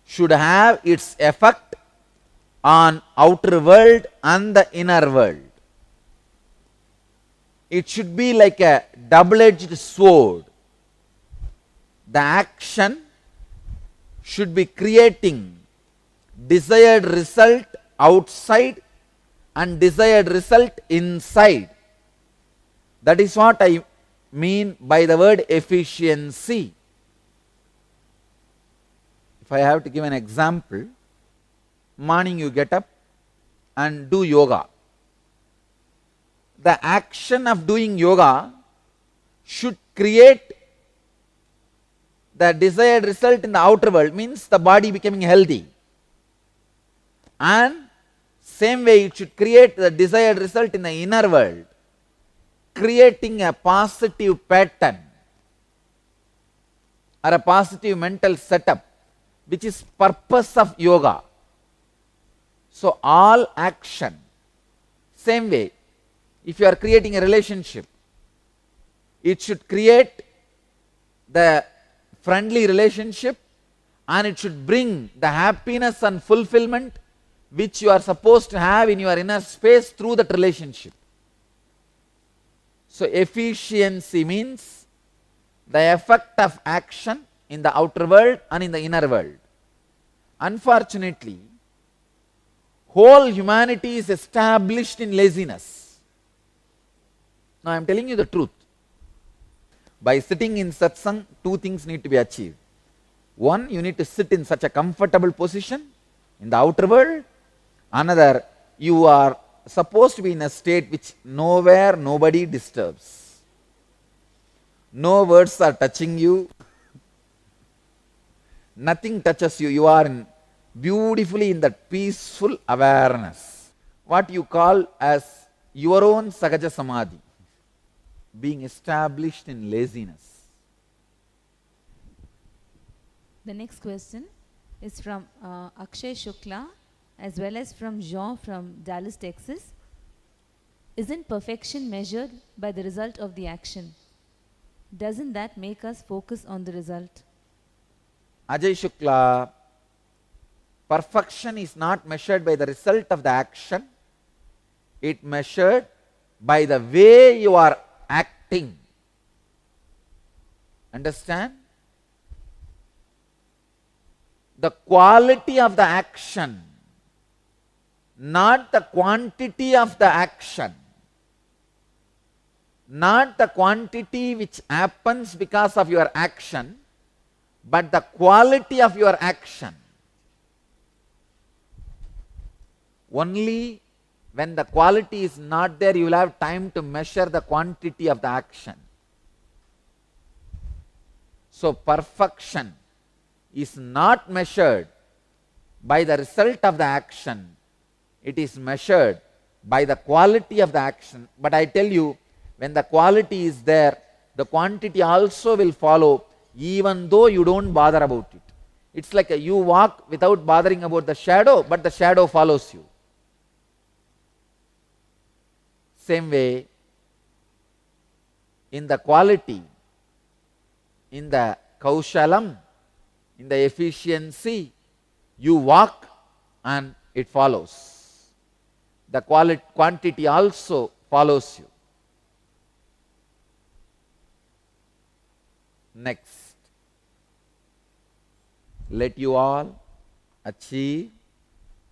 should have its effect on outer world and the inner world. It should be like a double-edged sword. The action should be creating desired result outside and desired result inside. That is what I mean by the word efficiency. If I have to give an example, morning you get up and do yoga. The action of doing yoga should create the desired result in the outer world, means the body becoming healthy. And same way it should create the desired result in the inner world, creating a positive pattern or a positive mental setup, which is purpose of yoga. So all action, same way, if you are creating a relationship, it should create the friendly relationship and it should bring the happiness and fulfillment which you are supposed to have in your inner space through that relationship. So efficiency means the effect of action in the outer world and in the inner world. Unfortunately, whole humanity is established in laziness. Now I am telling you the truth. By sitting in satsang, two things need to be achieved. One, you need to sit in such a comfortable position in the outer world. Another, you are supposed to be in a state which nowhere nobody disturbs. No words are touching you. Nothing touches you. You are beautifully in that peaceful awareness. What you call as your own Sahaja Samadhi. Being established in laziness.
The next question is from Akshay Shukla as well as from Jean from Dallas, Texas. Isn't perfection measured by the result of the action? Doesn't that make us focus on the result?
Ajay Shukla, perfection is not measured by the result of the action. It measured by the way you are acting. Understand? The quality of the action, not the quantity of the action, not the quantity which happens because of your action, but the quality of your action. Only when the quality is not there, you will have time to measure the quantity of the action. So perfection is not measured by the result of the action. It is measured by the quality of the action. But I tell you, when the quality is there, the quantity also will follow, even though you don't bother about it. It's like you walk without bothering about the shadow, but the shadow follows you. Same way, in the quality, in the kaushalam, in the efficiency, you walk and it follows. The quantity also follows you. Next, let you all achieve,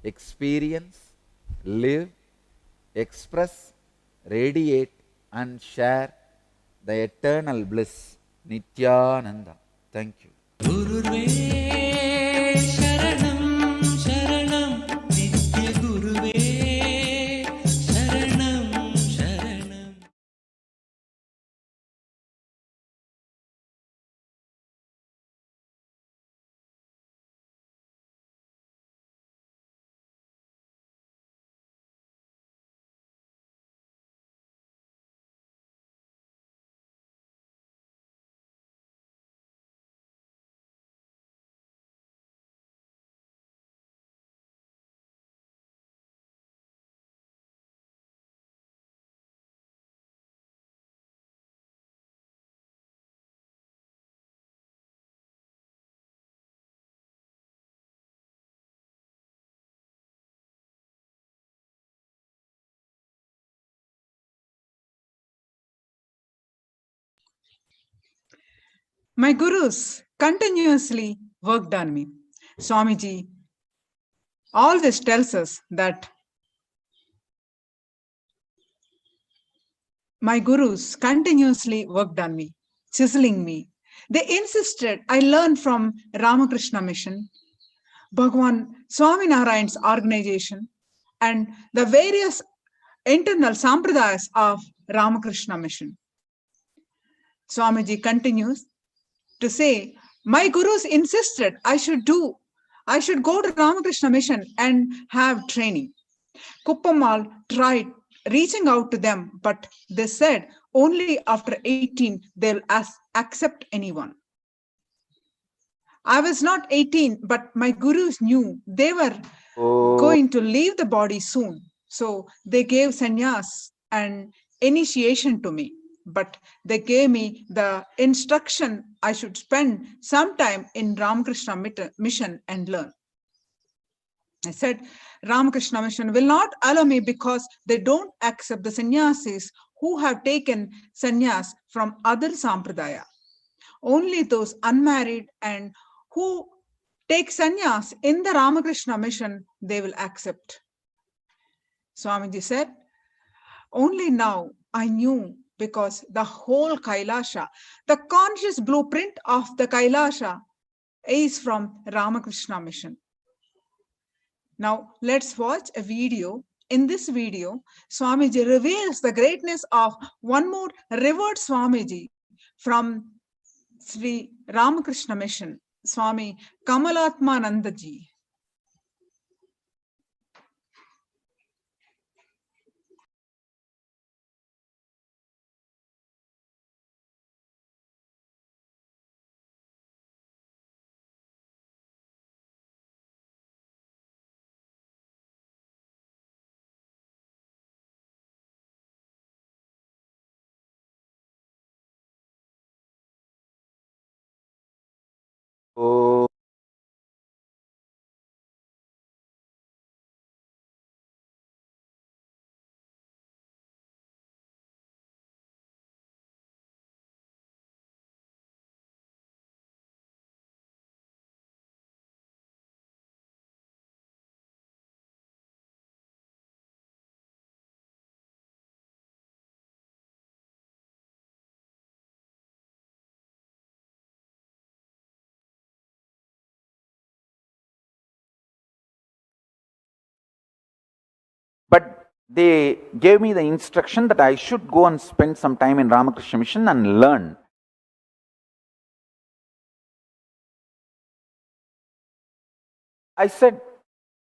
experience, live, express, radiate and share the eternal bliss, Nithyananda. Thank you.
Guruve Sharanam Sharanam Nithya Guruve Sharanam Sharanam.
My gurus continuously worked on me. Swamiji, all this tells us that my gurus continuously worked on me, chiseling me. They insisted I learn from Ramakrishna Mission, Bhagwan Swaminarayan's organization, and the various internal sampradayas of Ramakrishna Mission. Swamiji continues to say, my gurus insisted I should go to Ramakrishna Mission and have training. Kuppamal tried reaching out to them, but they said only after 18 they'll accept anyone. I was not 18, but my gurus knew they were going to leave the body soon. So they gave sannyas and initiation to me. But they gave me the instruction I should spend some time in Ramakrishna Mission and learn. I said, Ramakrishna Mission will not allow me because they don't accept the sannyasis who have taken sannyas from other sampradaya. only those unmarried and who take sannyas in the Ramakrishna mission, they will accept. Swamiji said, only now I knew, because the whole Kailasha, the conscious blueprint of the Kailasha, is from Ramakrishna mission. Now let's watch a video. In this video, Swamiji reveals the greatness of one more revered Swamiji from Sri Ramakrishna mission, Swami Kamalatmanandaji.
Oh. But they gave me the instruction that I should go and spend some time in Ramakrishna mission and learn. I said,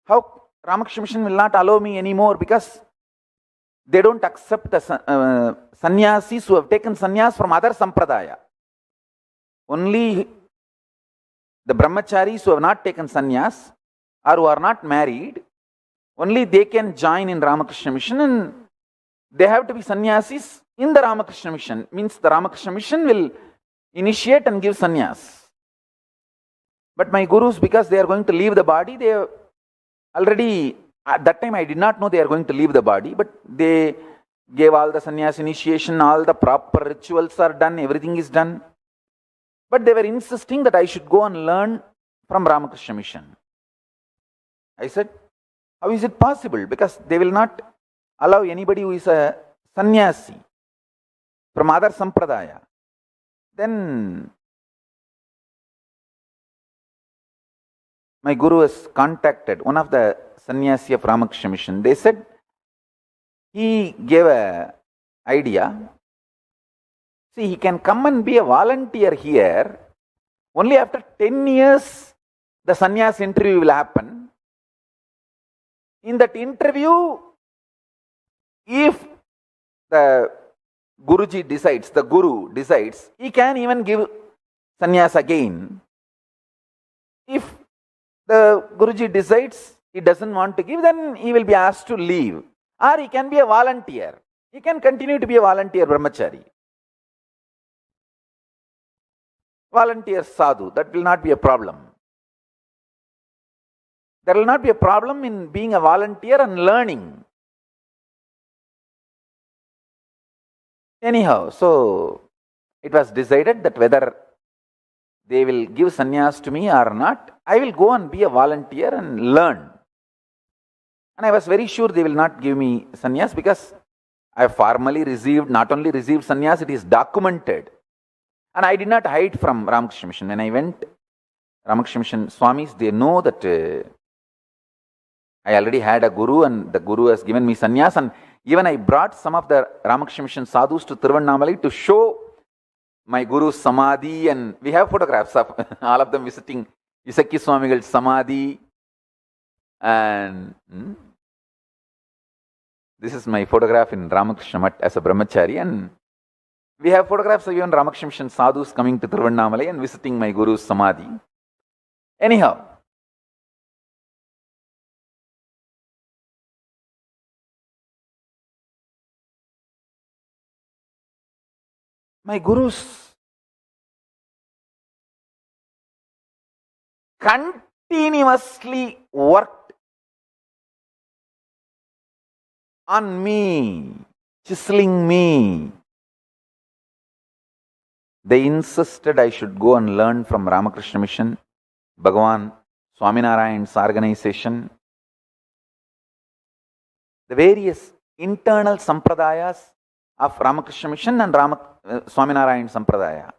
how Ramakrishna mission will not allow me anymore, because they don't accept the sannyasis who have taken sannyas from other sampradaya. Only the brahmacharis who have not taken sannyas or who are not married, only they can join in Ramakrishna mission, and they have to be sannyasis in the Ramakrishna mission. Means the Ramakrishna mission will initiate and give sannyas. But my gurus, because they are going to leave the body, they have already, at that time I did not know they are going to leave the body, but they gave all the sannyas initiation, all the proper rituals are done, everything is done. But they were insisting that I should go and learn from Ramakrishna mission. I said, how is it possible? Because they will not allow anybody who is a sannyasi from other sampradaya. Then my guru has contacted one of the sannyasi of Ramakrishna mission. They said, he gave a idea. See, he can come and be a volunteer here. Only after 10 years, the sannyas interview will happen. In that interview, if the Guruji decides, the Guru decides, he can even give sannyas again. If the Guruji decides he doesn't want to give, then he will be asked to leave. Or he can be a volunteer. He can continue to be a volunteer brahmachari. Volunteer sadhu, that will not be a problem. There will not be a problem in being a volunteer and learning. Anyhow, so it was decided that whether they will give sannyas to me or not, I will go and be a volunteer and learn. And I was very sure they will not give me sannyas, because I have formally received, not only received sannyas, it is documented. And I did not hide from Ramakrishna mission. When I went, Ramakrishna mission Swamis, they know that I already had a guru, and the guru has given me sannyas, and even I brought some of the Ramakrishna mission sadhus to Tiruvannamalai to show my guru's samadhi, and we have photographs of all of them visiting Isakki Swamigal's samadhi. And this is my photograph in Ramakrishna Mat as a brahmachari, and we have photographs of even Ramakrishna mission sadhus coming to Tiruvannamalai and visiting my guru's samadhi. Anyhow, my gurus continuously worked on me, chiseling me. They insisted I should go and learn from Ramakrishna Mission, Bhagavan Swaminarayan's organization, the various internal sampradayas of Ramakrishna Mission and Swaminarayan Sampradaya.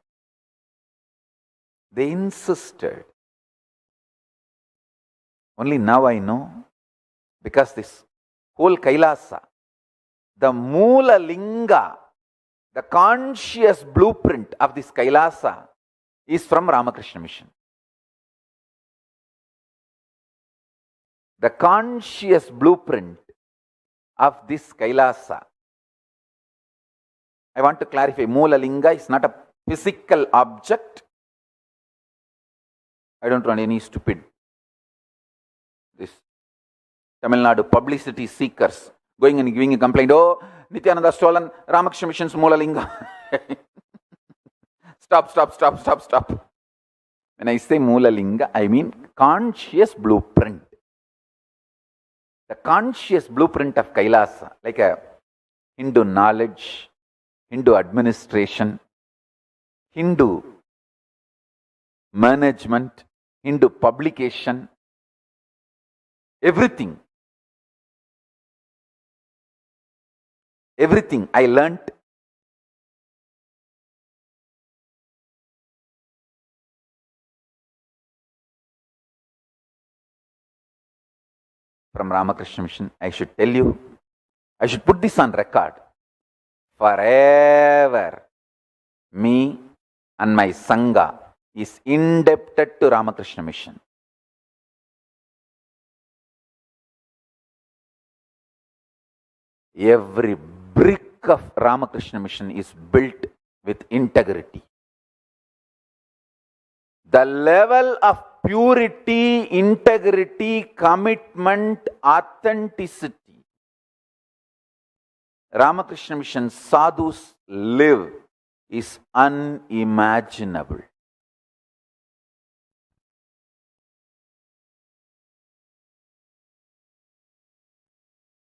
They insisted. Only now I know, because this whole Kailasa, the Moola Linga, the conscious blueprint of this Kailasa is from Ramakrishna Mission. The conscious blueprint of this Kailasa. I want to clarify, Moola Linga is not a physical object. I don't want any stupid, this Tamil Nadu publicity seekers going and giving a complaint, oh, Nithyananda stolen Ramakrishna Mission's Moola Linga. Stop. When I say Moola Linga, I mean conscious blueprint. The conscious blueprint of Kailasa, like a Hindu knowledge, Hindu administration, Hindu management, Hindu publication, everything I learnt from Ramakrishna Mission. I should tell you, I should put this on record. Forever, me and my Sangha is indebted to Ramakrishna Mission. Every brick of Ramakrishna Mission is built with integrity. The level of purity, integrity, commitment, authenticity Ramakrishna Mission sadhus live is unimaginable.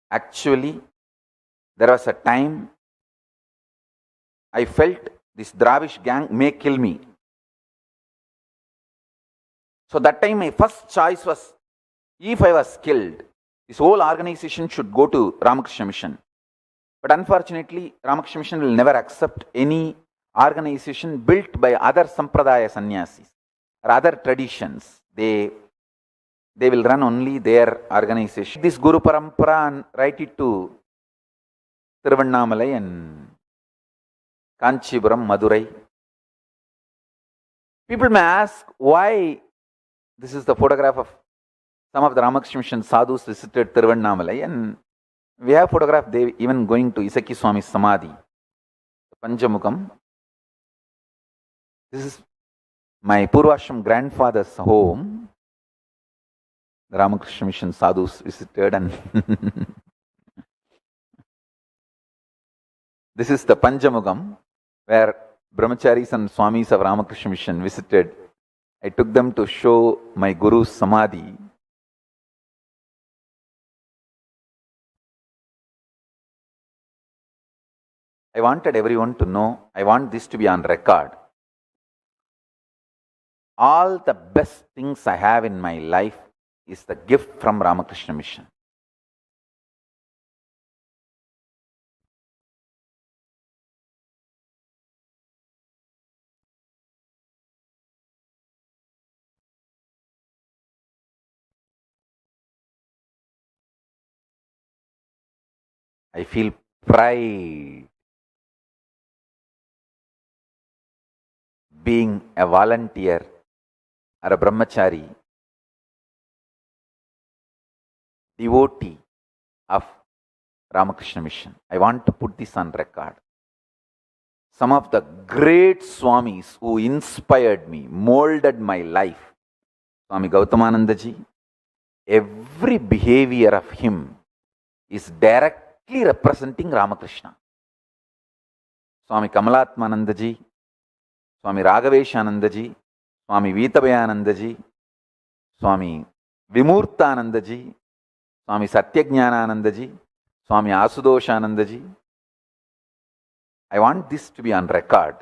Actually, there was a time I felt this Dravish gang may kill me. So that time my first choice was, if I was killed, this whole organization should go to Ramakrishna Mission. But unfortunately, Ramakrishna Mission will never accept any organization built by other Sampradaya sannyasis or other traditions. They will run only their organization. This Guru Parampara and write it to Tiruvannamalai and Kanchipuram, Madurai. People may ask why this is the photograph of some of the Ramakrishna Mission sadhus visited Tiruvannamalai, and we have photograph they even going to Isaki Swami's Samadhi, Panjamukam. This is my Purvashram grandfather's home. The Ramakrishna Mission sadhus visited, and this is the Panjamukam where brahmacharis and swamis of Ramakrishna Mission visited. I took them to show my Guru's Samadhi. I wanted everyone to know, I want this to be on record. All the best things I have in my life is the gift from Ramakrishna Mission. I feel pride being a volunteer or a brahmachari, devotee of Ramakrishna Mission. I want to put this on record. Some of the great swamis who inspired me, molded my life, Swami Gautamananda ji, every behavior of him is directly representing Ramakrishna. Swami Kamalatmananda ji, Swami Raghaveshananda ji, Swami Vitabhayananda ji, Swami Vimurtananda ji, Swami Satyajnanananda ji, Swami Asudoshananda ji. I want this to be on record.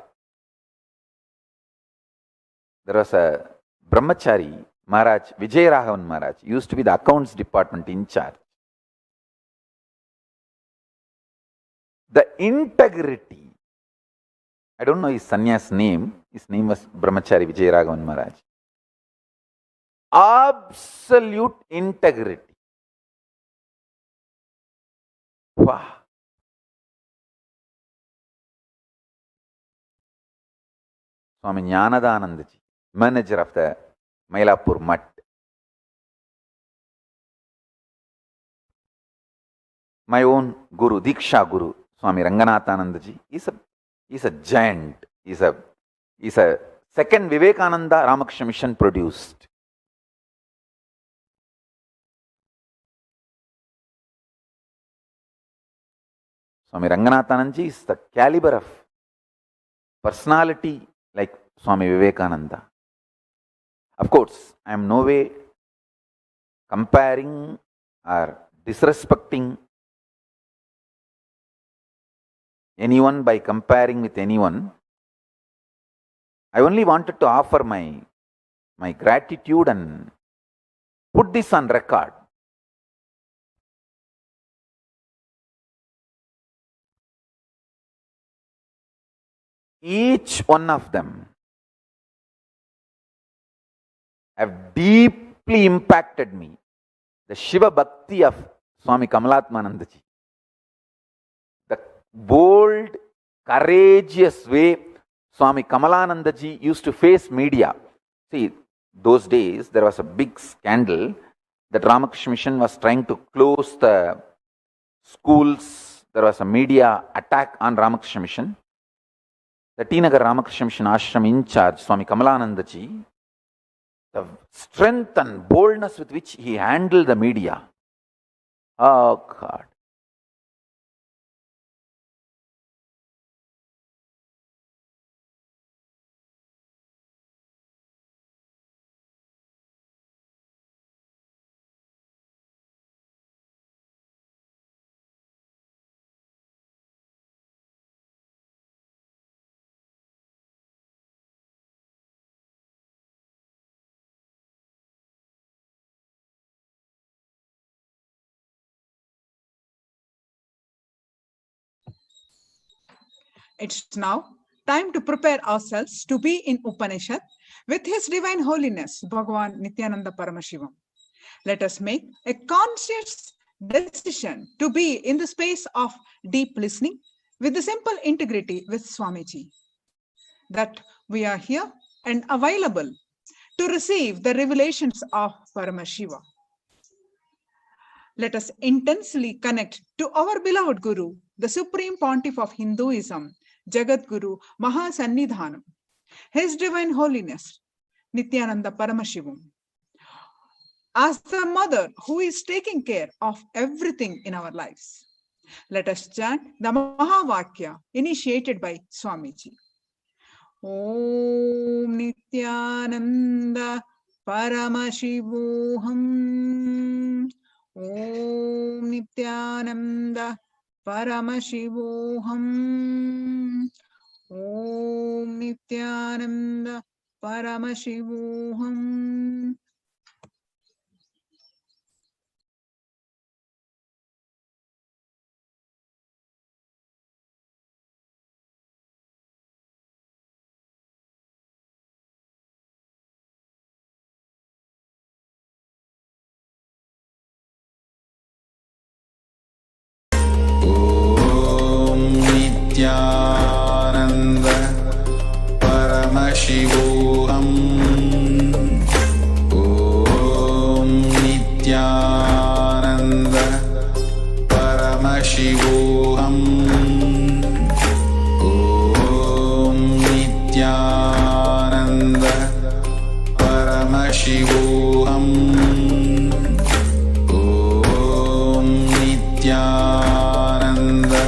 there was a brahmachari, Maharaj, Vijayaraghavan Maharaj, used to be the accounts department in charge. The integrity, I don't know his sannyas name, his name was Brahmachari Vijayaraghavan Maharaj. Absolute integrity. Wow. Swami Jnanadanandaji, manager of the Mylapore Mutt. My own Guru, Diksha Guru, Swami Ranganathanandaji, is a giant. He's a second Vivekananda Ramakrishna Mission produced. Swami Ranganathanandaji is the caliber of personality like Swami Vivekananda. Of course, I am no way comparing or disrespecting anyone by comparing with anyone. I only wanted to offer my gratitude and put this on record. Each one of them have deeply impacted me. The Shiva Bhakti of Swami Kamalatmanandaji, the bold, courageous way Swami Kamalanandaji used to face media. See, those days there was a big scandal that Ramakrishna Mission was trying to close the schools. There was a media attack on Ramakrishna Mission. The T Nagar Ramakrishna Mission Ashram in charge, Swami Kamalanandaji, the strength and boldness with which he handled the media. Oh God.
It's now time to prepare ourselves to be in Upanishad with His Divine Holiness, Bhagavan Nithyananda Paramashivam. Let us make a conscious decision to be in the space of deep listening with the simple integrity with Swamiji. That we are here and available to receive the revelations of Paramashiva. Let us intensely connect to our beloved Guru, the Supreme Pontiff of Hinduism, Jagat Guru Mahasannidhanam, His Divine Holiness, Nithyananda Paramashivam, as the mother who is taking care of everything in our lives. Let us chant the Mahavakya initiated by Swamiji. Om Nithyananda Paramashivoham. Om Nithyananda Paramashivoham. Om Nithyananda Paramashivoham.
Nithyananda Paramashivoham. Om Nithyananda Paramashivoham. Om Nithyananda Paramashivoham. Om Nithyananda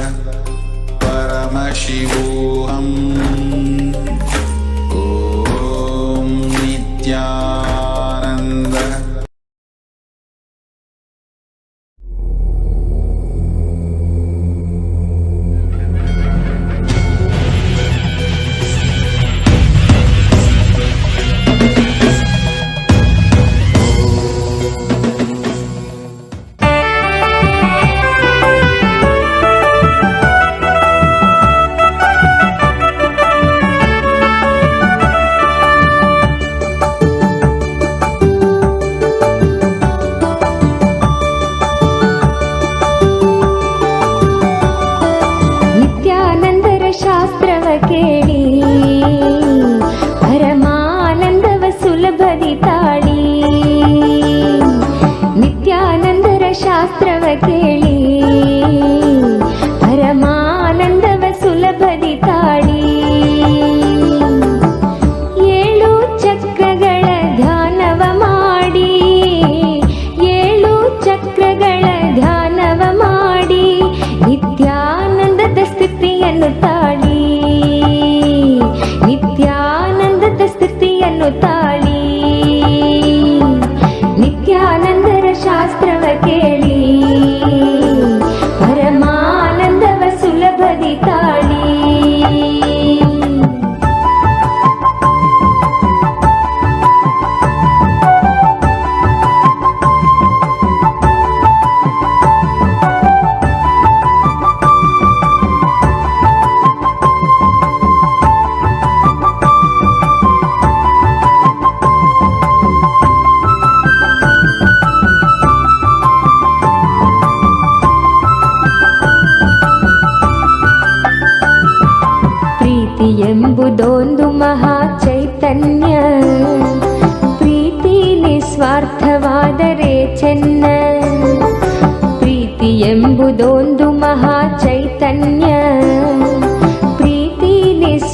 Paramashivoham. Om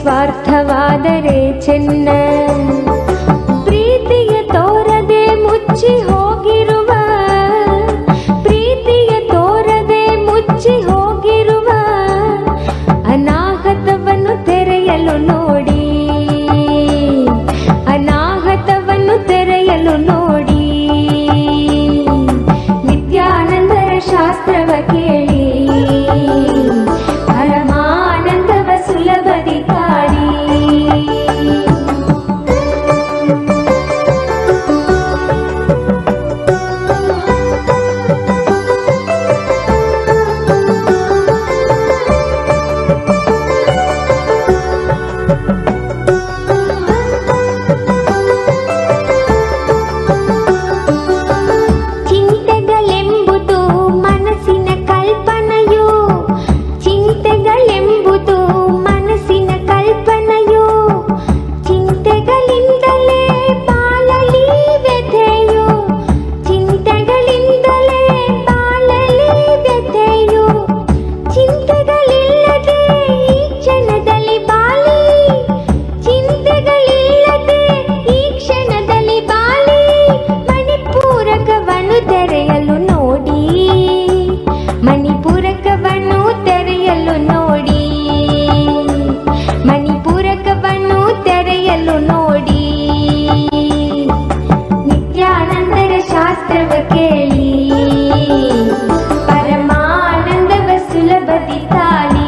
ಸ್ವಾರ್ಥವಾದರೆ ಚೆನ್ನ, ಪ್ರೀತಿಯ ತೋರದೆ ಮುಚ್ಚಿ ಹೋಗಿರುವ, ಪ್ರೀತಿಯ ತೋರದೆ ಮುಚ್ಚಿ ಹೋಗಿರುವ ಅನಾಹತವನ್ನು ತೆರೆಯಲು ನೋಡಿ, ಅನಾಹತವನ್ನು ತೆರೆಯಲು ನೋಡಿ. ನಿತ್ಯಾನಂದರ ಶಾಸ್ತ್ರವ ಕೇಳಿ ಪರಮಾನಂದವ ಸುಲಭದಿ ತಾಳಿ. ಚಿಂತೆಗಳೆಂಬುದು ಮನಸ್ಸಿನ ಕಲ್ಪನೆಯು, ಚಿಂತೆಗಳೆಂಬುದು ಮನಸ್ಸಿನ ಕಲ್ಪನೆಯು, ಚಿಂತೆಗಳಿಂದಲೇ ಬಾಳಲಿ ವ್ಯಥೆಯು, ಚಿಂತೆಗಳಿಂದಲೇ ಬಾಳಲಿ ವ್ಯಥೆಯು. ಚಿಂತೆಗಳಿಲ್ಲದೆ ಈ ಕ್ಷಣದಲ್ಲಿ ಬಾಳಿ, ಚಿಂತೆಗಳಿಲ್ಲದೆ ಈ ಕ್ಷಣದಲ್ಲಿ ಬಾಳಿ. ಮಣಿಪೂರಕವನ್ನು ತೆರೆಯಲು ನೋಡಿ, ಮಣಿಪೂರಕವನ್ನು ತೆರೆಯಲು ನೋಡಿ, ಮಣಿಪೂರಕವನ್ನು ತೆರೆಯಲು ನೋಡಿ. ನಿತ್ಯಾನಂದರ ಶಾಸ್ತ್ರವ ಕೇಳಿ ಪರಮಾನಂದವ ಸುಲಭದಿ ತಾಳಿ.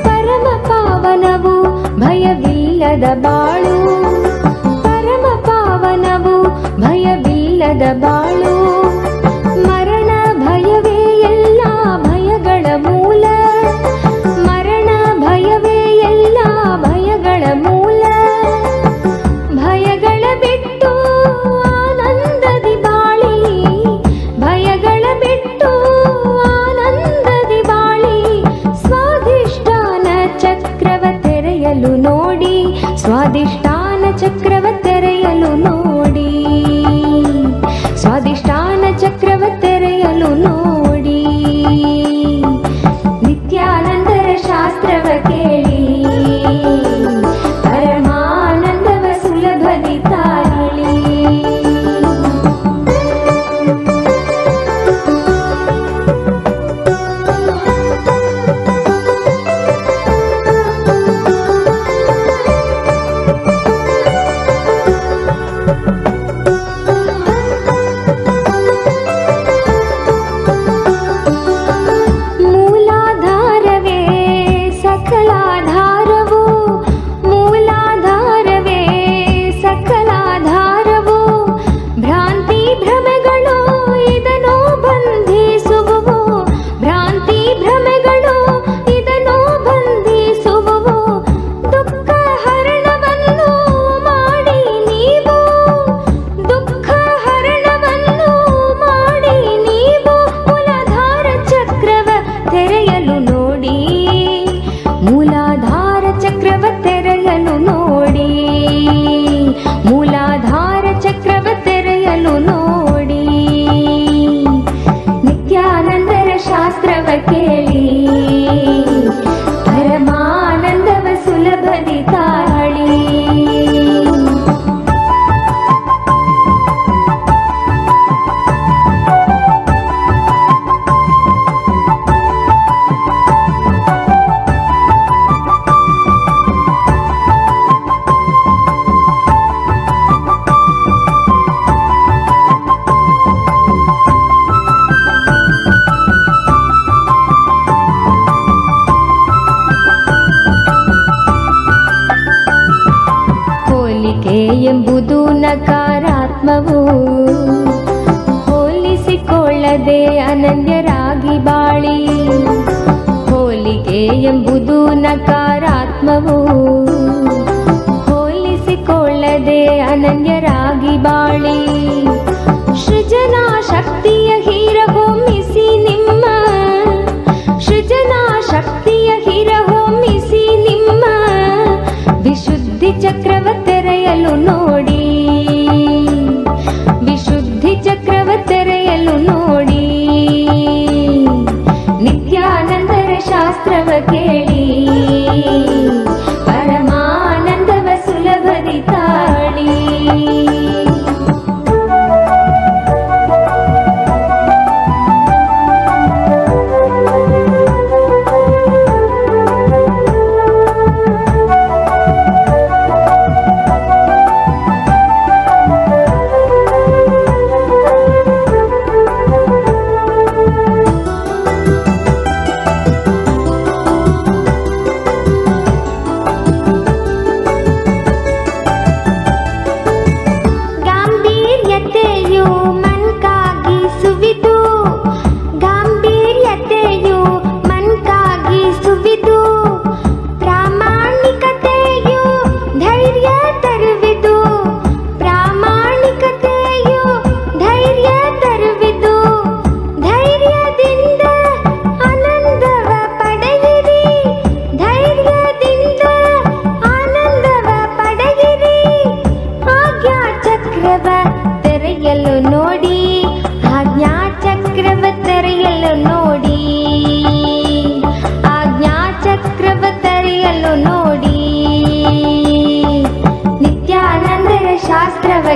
ಪರಮ ಪಾವನವು ಭಯವಿಲ್ಲದ ಬಾಳು, ಪರಮ ಪಾವನವು ಭಯವಿಲ್ಲದ ಬಾಳು. ಮರಣ ಭಯವೇ ಎಲ್ಲ ಭಯಗಳ ಮೂಲ, ಮರಣ ಭಯವೇ ಎಲ್ಲ ಭಯಗಳ ಮೂಲ. ಭಯಗಳ ಬಿಟ್ಟು ಆನಂದದಿ ಬಾಳಿ, ಭಯಗಳ ಬಿಟ್ಟು ಆನಂದದಿ ಬಾಳಿ. ಸ್ವಾಧಿಷ್ಠಾನ ಚಕ್ರವ ತೆರೆಯಲು ನೋಡಿ, ಸ್ವಾಧಿಷ್ಠಾನ ಚಕ್ರವ ತೆರೆಯಲು ನೋಡಿ, ಸ್ವಾಧಿಷ್ಠಾನ ಚಕ್ರವ ತೆರೆಯಲು ನೋಡಿ. ನಿತ್ಯಾನಂದರ ಶಾಸ್ತ್ರವ ಕೇಳಿ ಪರಮಾನಂದವ ಸುಲಭದಿ ತಾಳಿ. ಮೂಲಾಧಾರವೇ ಸಕಲಾಧಾರವು, ಮೂಲಾಧಾರವೇ ಸಕಲಾಧಾರವು. ಭ್ರಾಂತಿ ಭ್ರಮೆಗಳು ಇದನ್ನು ಬಂಧಿಸುವುವು, ಭ್ರಾಂತಿ ಭ್ರಮೆಗಳು ಇದನ್ನು ಬಂಧಿಸುವುವು. ದುಃಖ ಹರಣವನ್ನು ಮಾಡಿ ನೀವು, ದುಃಖ ಹರಣವನ್ನು ಮಾಡಿ ನೀವು. ಮೂಲಾಧಾರ ಚಕ್ರವ ತೆರೆಯಲು ನೋಡಿ, ಮೂಲಾಧಾರ ಚಕ್ರವ ತೆರೆಯಲು ನೋಡಿ, ಮೂಲಾಧಾರ ಚಕ್ರವ ತೆರೆಯಲು ನೋಡಿ. ನಿತ್ಯಾನಂದರ ಶಾಸ್ತ್ರವ ಕೇಳಿ ಪರಮಾನಂದವ ಸುಲಭದಿ ತಾಳಿ. ಎಂಬುದು ನಕಾರಾತ್ಮವು, ಹೋಲಿಸಿಕೊಳ್ಳದೆ ಅನನ್ಯರಾಗಿ ಬಾಳಿ. ಹೋಲಿಕೆ ಎಂಬುದು ನಕಾರಾತ್ಮವು. ಹೋಲಿಸಿಕೊಳ್ಳದೆ ಅನನ್ಯರಾಗಿ ಬಾಳಿ ಸೃಜನಾ ಶಕ್ತಿಯ ಹೀರ ಹೊಮ್ಮಿಸಿ ನಿಮ್ಮ ಸೃಜನಾ ಶಕ್ತಿಯ ಹೀರ ಹೊಮ್ಮಿಸಿ ನಿಮ್ಮ ವಿಶುದ್ಧಿ ಚಕ್ರವ ತೆರೆಯಲು ನೋಡಿ ವಿಶುದ್ಧಿ ಚಕ್ರವ ತೆರೆಯಲು ನೋಡಿ. ನಿತ್ಯಾನಂದರ ಶಾಸ್ತ್ರವ ಕೇಳಿ ಪರಮಾನಂದವ ಸುಲಭದಿ ತಾಳಿ.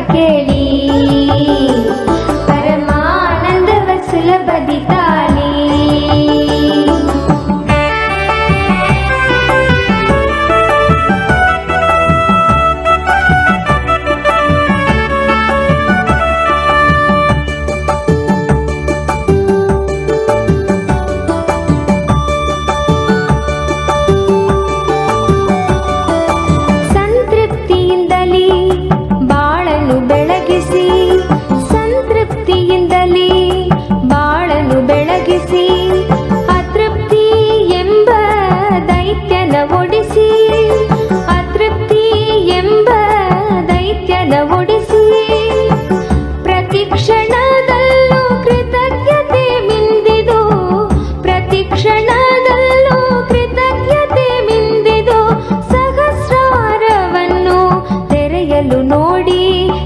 ಕೇಳಿ ಪರಮಾನಂದವ ಸುಲಭದಿ ತಾಳಿ.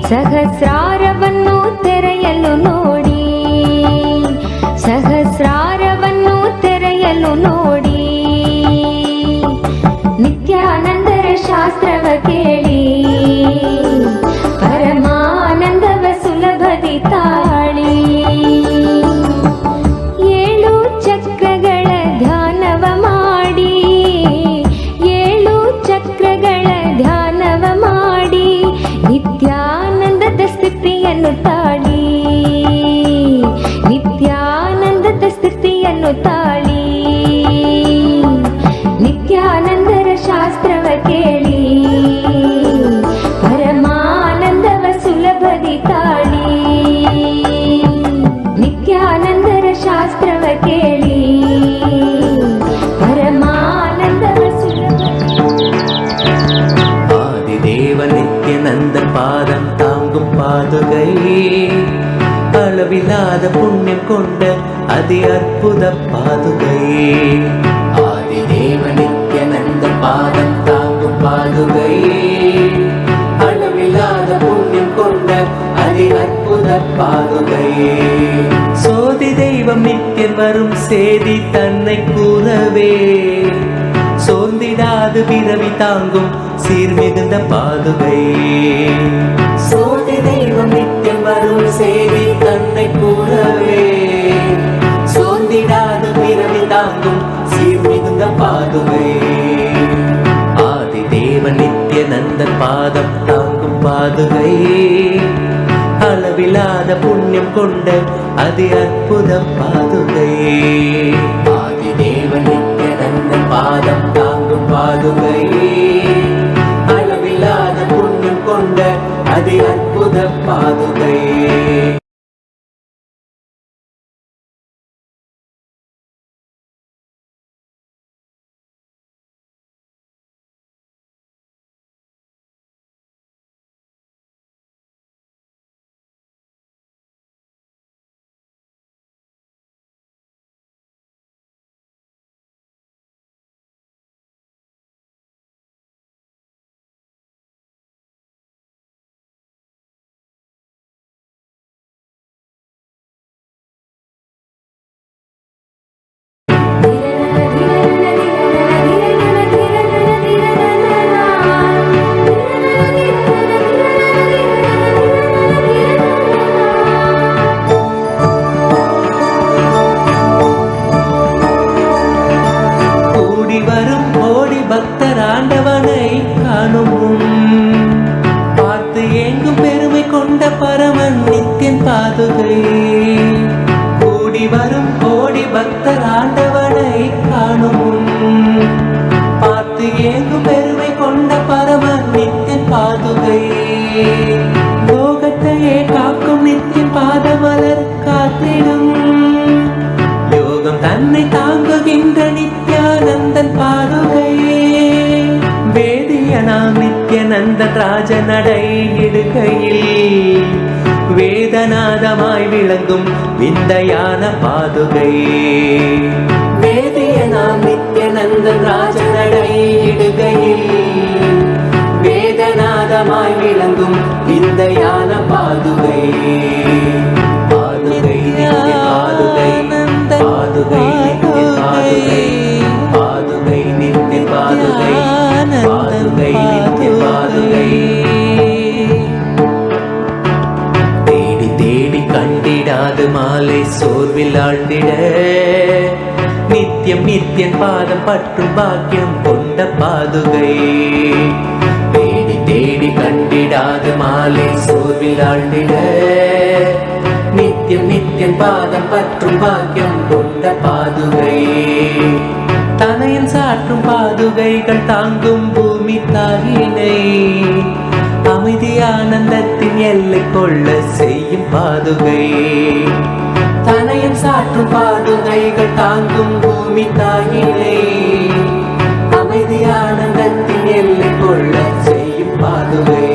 ಸಹಸ್ರಾರವನ್ನು ತೆರೆಯಲು ನೋಡಿ ಸಹಸ್ರಾರವನ್ನು ತೆರೆಯಲು ನೋಡಿ. ನಿತ್ಯಾನಂದರ ಶಾಸ್ತ್ರವ ಕೇಳಿ ಪರಮಾನಂದವ ಸುಲಭದಿ ತಾಳಿ. 7 ಚಕ್ರಗಳ ಧ್ಯಾನವ ಮಾಡಿ 7 ಚಕ್ರಗಳ ಧ್ಯಾನವ ಮಾಡಿ ನಿತ್ಯಾನಂದದ ಸ್ಥಿತಿಯನ್ನು ತಾಳಿ ನಿತ್ಯಾನಂದದ ಸ್ಥಿತಿಯನ್ನು ತಾಳಿ. ನಿತ್ಯಾನಂದರ ಶಾಸ್ತ್ರವ ಕೇಳಿ ಪರಮಾನಂದವ ಸುಲಭದಿ ತಾಳಿ. ನಿತ್ಯಾನಂದರ ಶಾಸ್ತ್ರವ ಕೇಳಿ ಪರಮಾನಂದವ
ஆதிதேவ நித்யநந்த பாதம் தாங்கும் பாதுகை அளவில்லாத புண்ணியம் கொண்ட அதி அற்புத பாதுகை. ஆதிதேவ நித்யநந்த பாதம் தாங்கும் பாதுகை அளவில்லாத புண்ணியம் கொண்ட அதி அற்புத பாதுகை. சோதி தெய்வம் நித்தியம் வரும் சேதி தன்னை கூறவே சோர்ந்திடாது பிறவி தாங்கும் சீர்மிகுந்த பாதுகை. சோதி தெய்வம் நித்தியம் வரும் சேதி தன்னை கூறவே சோர்ந்திடாது பிறவி தாங்கும் சீர்மிகுந்த பாதுகை. ஆதி தேவ நித்யநந்த பாதம் தாங்கும் பாதுகை அளவில்லாத புண்ணியம் கொண்ட அதி அற்புத பாதுகை. ஆதி தேவ நித்யநந்த பாதம் தாங்கும் பாதுகை அளவில்லாத புண்ணியம் கொண்ட அதி அற்புத பாதுகை. காணும் பார்த்து எங்கும் பெருமை கொண்ட பரமன் நித்தியன் பாதுகை கூடி வரும் கோடி பக்தர் ஆண்டவனை காணும் பார்த்து எங்கும் பெருமை கொண்ட பரமன் நித்தியன் பாதுகை லோகத்தையே காக்கும் நித்தியன் பாதமலர் காத்திடும் யோகம் தன்னை தாங்குகின்ற நித்யானந்தன் பாதுகை வேதியனாம் நித்யானந்தன் ராஜ நடை இடுகையில் வேதநாதமாய் விளங்கும் விந்தையான பாதுகை வேதியனாம் நித்யானந்தன் ராஜ நடை இடுகையில் வேதநாதமாய் விளங்கும் விந்தையான பாதுகை பாதுகை பாதுகை பாதுகை பாதுகை நித்திய பாதுகை பாதுகை நித்திய பாதுகை தேடி தேடி கண்டிடாது மாலை சோர்வில் ஆழ்ந்திட நித்தியம் நித்தியன் பாதம் பற்றும் பாக்கியம் கொண்ட பாதுகை தேடி தேடி கண்டிடாது மாலை சோர்வில் ஆழ்ந்திட நித்தியம் நித்தியன் பாதம் பற்றும் பாக்கியம் கொண்ட பாதுகை தனையன் சாற்றும் பாதுகைகள் தாங்கும் பூமி தாயினை அமைதி ஆனந்தத்தின் எல்லை கொள்ள செய்யும் பாதுகை தனையன் சாற்றும் பாதுகைகள் தாங்கும் பூமி தாயினை அமைதி ஆனந்தத்தின் எல்லை கொள்ள செய்யும் பாதுகை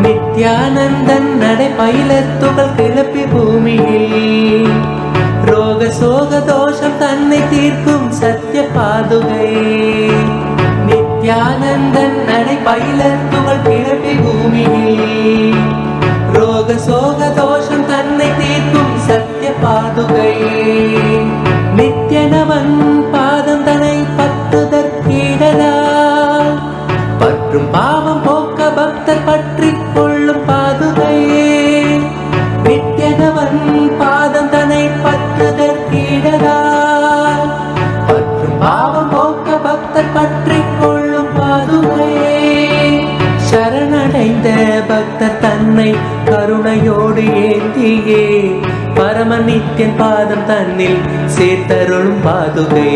நித்யானந்தன் நடை பயிலத் துகள் கிளப்பி பூமியில் ரோக சோக தோஷம் தன்னை தீர்க்கும் சத்திய பாதுகை நித்யானந்தன் நடை பயிலத் துகள் கிளப்பி பூமியில் ரோக சோக தோஷம் தன்னை தீர்க்கும் சத்திய பாதுகை நித்யனவன் பாதம் தன்னை பற்றுதற்கீடலால் பற்றும் பாவம் போக்க பக்தர் பற்றி கொள்ளும் பாதுகை நித்யனவன் பாதம் தன்னை பற்றுதற்கீடலால் பற்றும் பாவம் போக்க பக்தர் பற்றி கொள்ளும் பாதுகை சரணடைந்த பக்தர் தன்னை கருணையோடு ஏந்தியே பரம நித்தியன் பாதம் தன்னில் சேர்த்தருளும் பாதுகை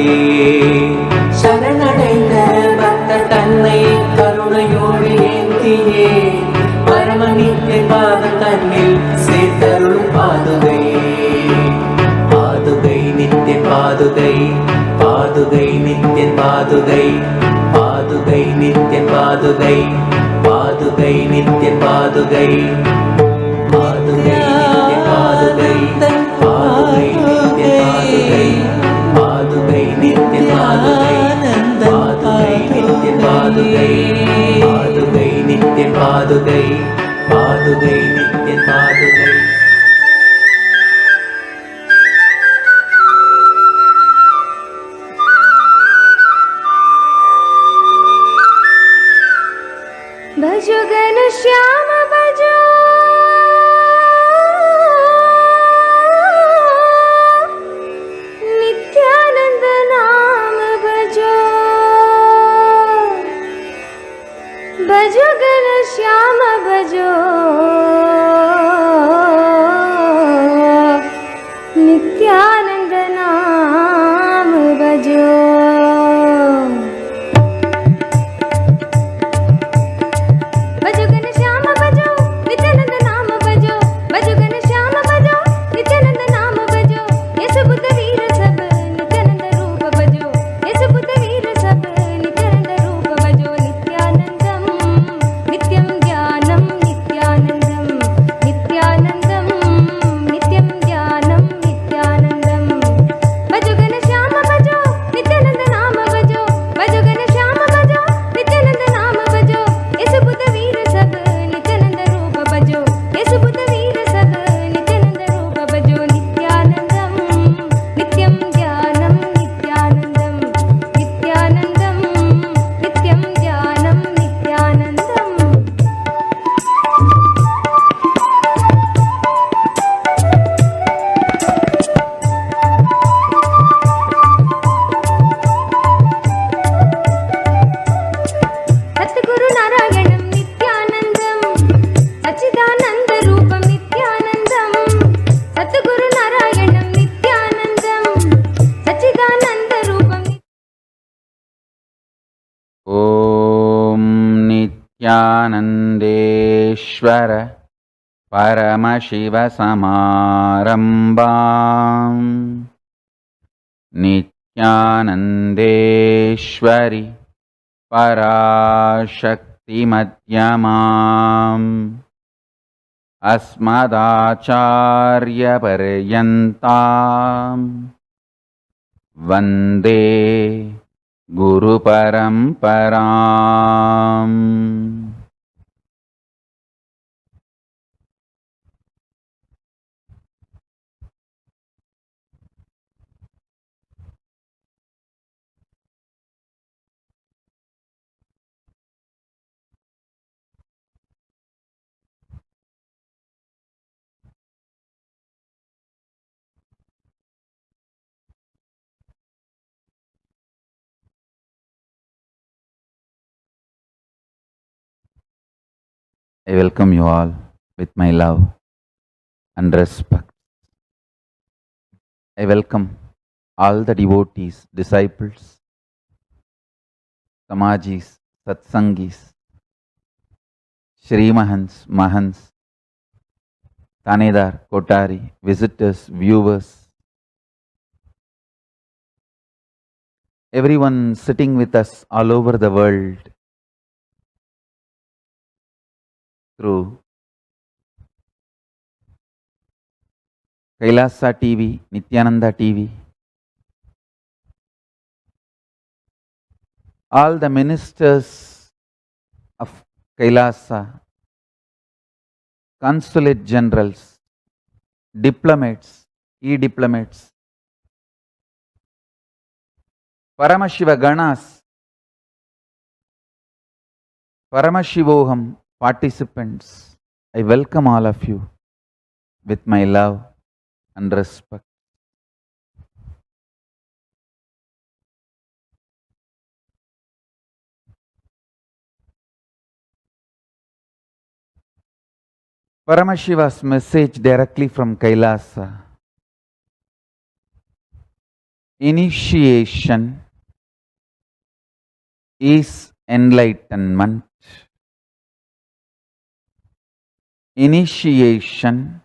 சரணடைந்த பக்தர் தன்னை கருணையோடு ஏந்தியே பரம நித்தியன் பாதம் தன்னில் சேர்த்தருளும் பாதுகை பாதுகை நித்தியன் பாதுகை பாதுகை நித்தியன் பாதுகை பாதுகை நித்தியன் பாதுகை பாதுகை நித்தியன் பாதுகை பாதுகை நித்தியன் பாதுகை பாதுகை நித்தியன் பாதுகை பாதுகை நித்தியன் பாதுகை பாதுகை நித்தியன் பாதுகை பாதுகை நித்தியன் பாதுகை
भजो घन श्याम भजो नित्यानंद नाम भजो भजो घन श्याम भजो
Nithyanandeshwara Paramashivoham Nithyanandeshwari Parashakti Madhyamam Asmadacharya Paryantam Vande Guru Paramparam. I welcome you all with my love and respect. I welcome all the devotees, disciples, Samajis, Satsangis, Shri Mahants, Mahants, Tanedar, Kotari, visitors, viewers, everyone sitting with us all over the world through Kailasa TV, Nithyananda TV, all the ministers of Kailasa, consulate generals, diplomats, e-diplomats, Paramashiva Ganas, Paramashivoham participants, I welcome all of you with my love and respect. Paramashiva's message directly from Kailasa. Initiation is enlightenment. Initiation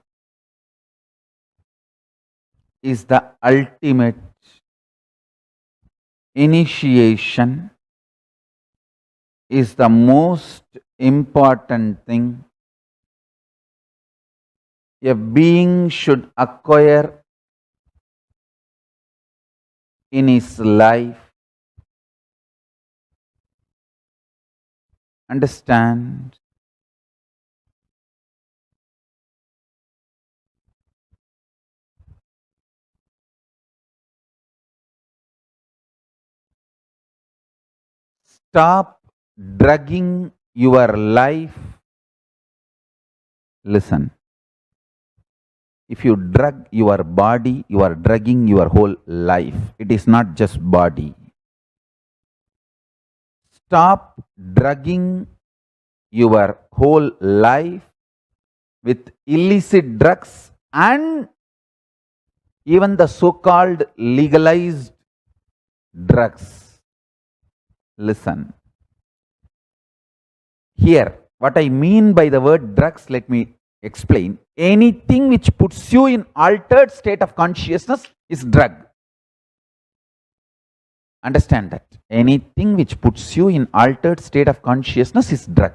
is the ultimate. Initiation is the most important thing a being should acquire in his life. Understand? Stop drugging your life. Listen. If you drug your body, you are drugging your whole life. It is not just body. Stop drugging your whole life with illicit drugs and even the so-called legalized drugs. Listen. Here, what I mean by the word drugs, let me explain. Anything which puts you in altered state of consciousness is drug. Understand that. Anything which puts you in altered state of consciousness is drug.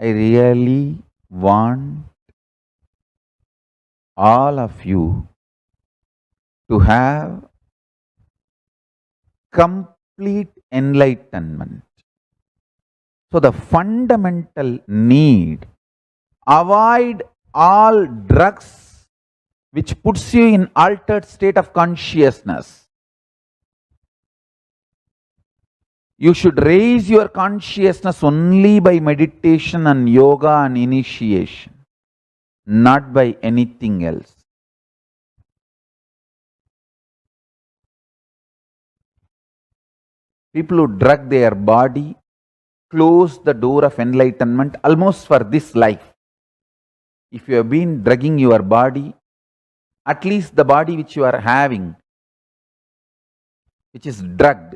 I really want all of you to have complete enlightenment. So the fundamental need, avoid all drugs which puts you in altered state of consciousness. You should raise your consciousness only by meditation and yoga and initiation, not by anything else. People who drug their body close the door of enlightenment almost for this life. if you have been drugging your body, at least the body which you are having, which is drugged,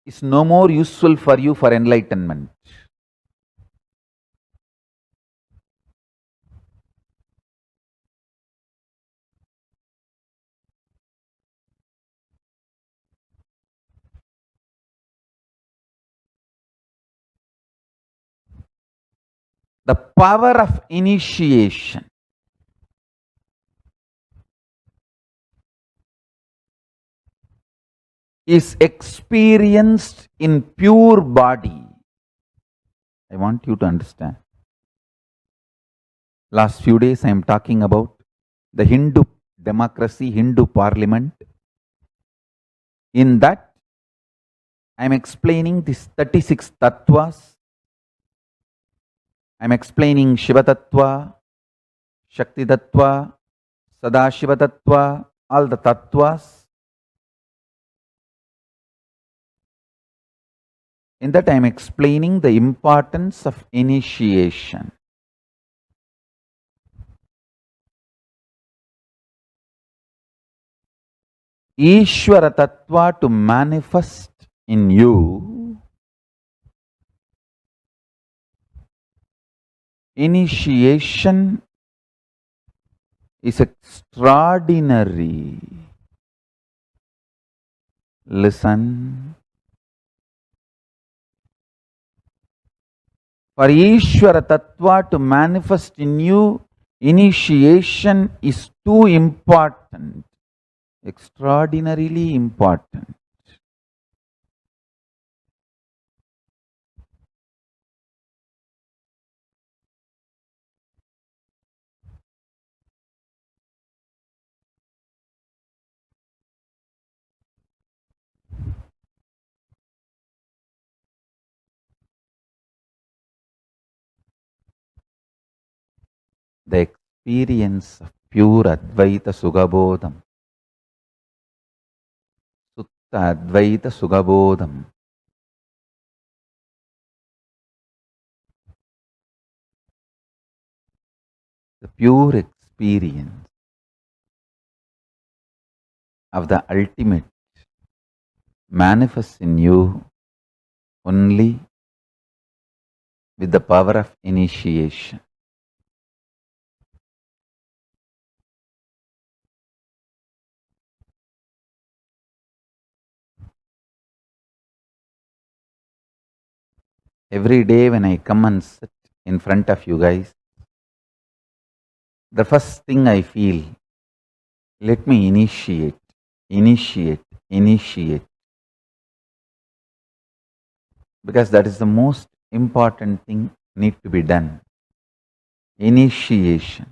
is no more useful for you for enlightenment. The power of initiation is experienced in pure body. I want you to understand. Last few days I am talking about the Hindu democracy, Hindu parliament. In that, I am explaining these 36 tattvas. I am explaining Shiva tattva, Shakti tattva, Sadashiva tattva, all the tattvas. In that I am explaining the importance of initiation. Ishvara tattva to manifest in you, initiation is extraordinary. Listen. For Ishvara tattva to manifest in you, initiation is too important, extraordinarily important. The experience of pure Advaita Sugabodham, Sutta Advaita Sugabodham, the pure experience of the ultimate manifests in you only with the power of initiation. Every day when I come and sit in front of you guys, the first thing I feel, let me initiate, because that is the most important thing need to be done. Initiation.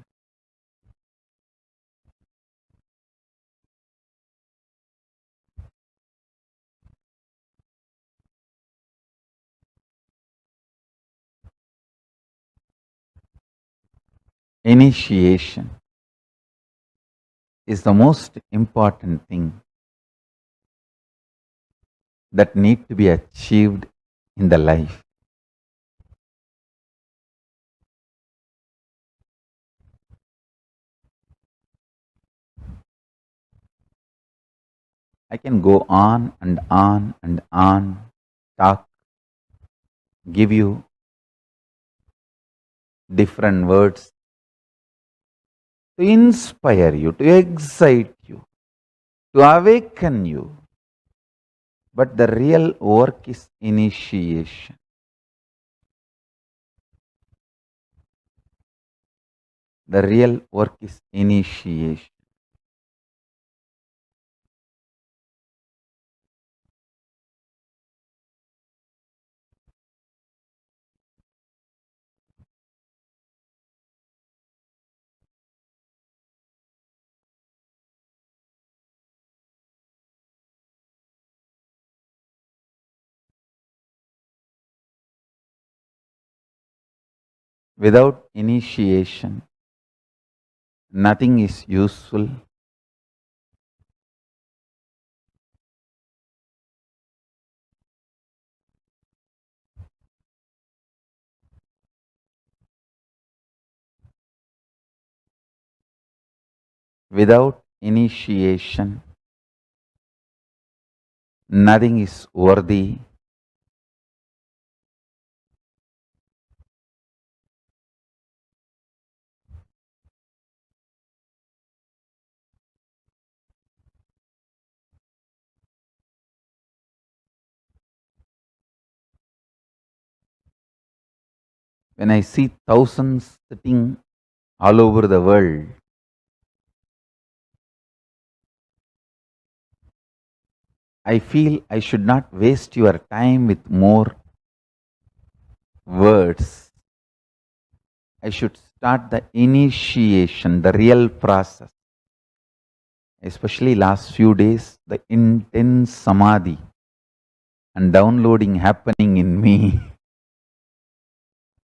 Initiation is the most important thing that need to be achieved in the life. I can go on and on and on, talk, give you different words to inspire you, to excite you, to awaken you. But the real work is initiation. The real work is initiation. Without initiation, nothing is useful. Without initiation, nothing is worthy. When I see thousands sitting all over the world, I feel I should not waste your time with more words. I should start the initiation, the real process. Especially last few days, the intense samadhi and downloading happening in me.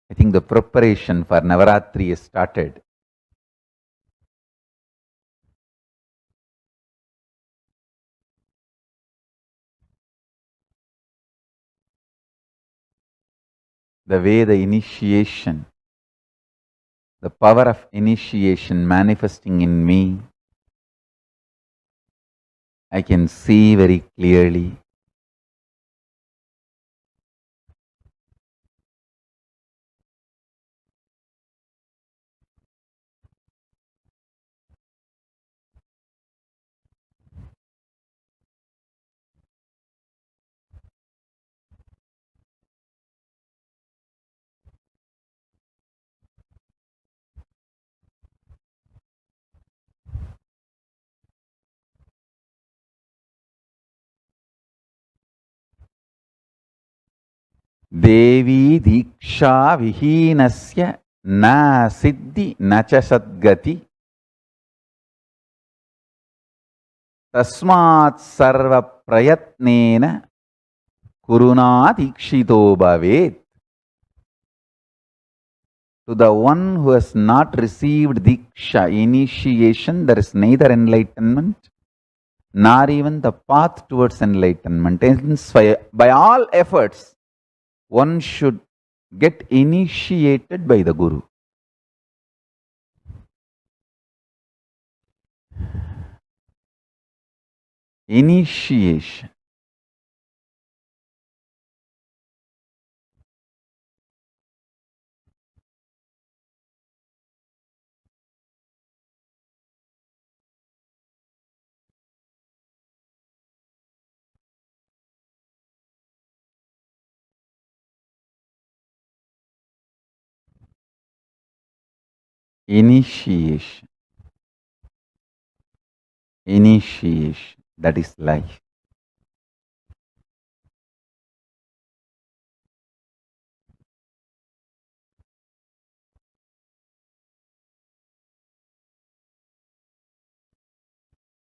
I think the preparation for Navaratri has started. The way the initiation, the power of initiation manifesting in me, I can see very clearly. Devi Diksha Vihinasya Na Siddhi Nacha Sadgati Tasmat Sarva Prayatnena Kuruna Dikshito Bhavet. To the one who has not received Diksha, initiation, there is neither enlightenment nor even the path towards enlightenment. Hence, by all efforts, one should get initiated by the Guru. Initiation. Initiation. Initiation. That is life.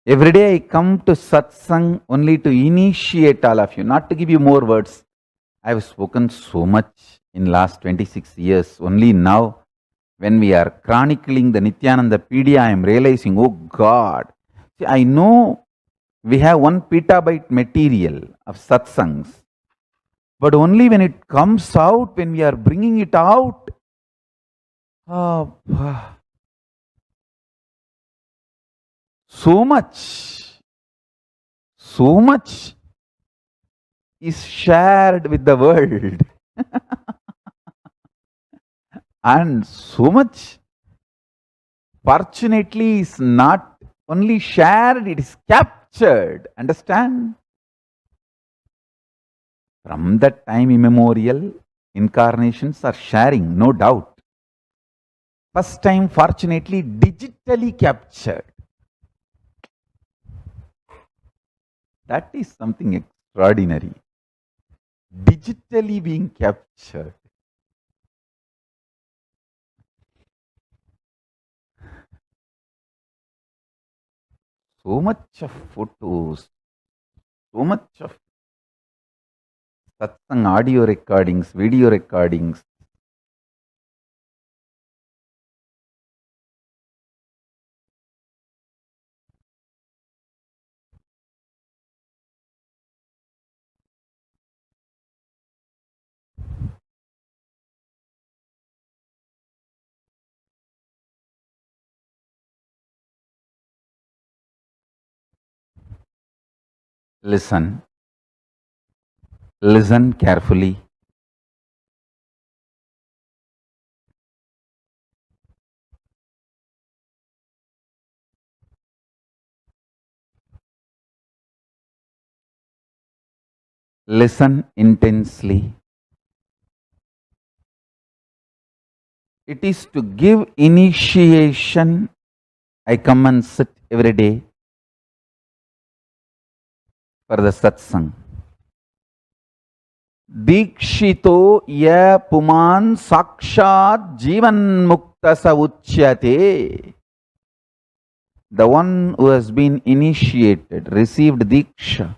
Every day I come to Satsang only to initiate all of you, not to give you more words. I have spoken so much in last 26 years. Only now, when we are chronicling the Nithyananda Pedia, I am realizing, oh God, see, I know we have 1 petabyte material of satsangs, but only when it comes out, when we are bringing it out, so much is shared with the world. And so much, fortunately, is not only shared, it is captured. Understand? From that time immemorial, incarnations are sharing, no doubt. First time, fortunately, digitally captured. That is something extraordinary. Digitally being captured. So much of photos, so much of satsang audio recordings, video recordings. Listen. Listen carefully. Listen intensely. It is to give initiation. I come and sit every day for the satsang. Dikshito ya puman sakshat jivan mukta sa uchyate. The one who has been initiated, received diksha,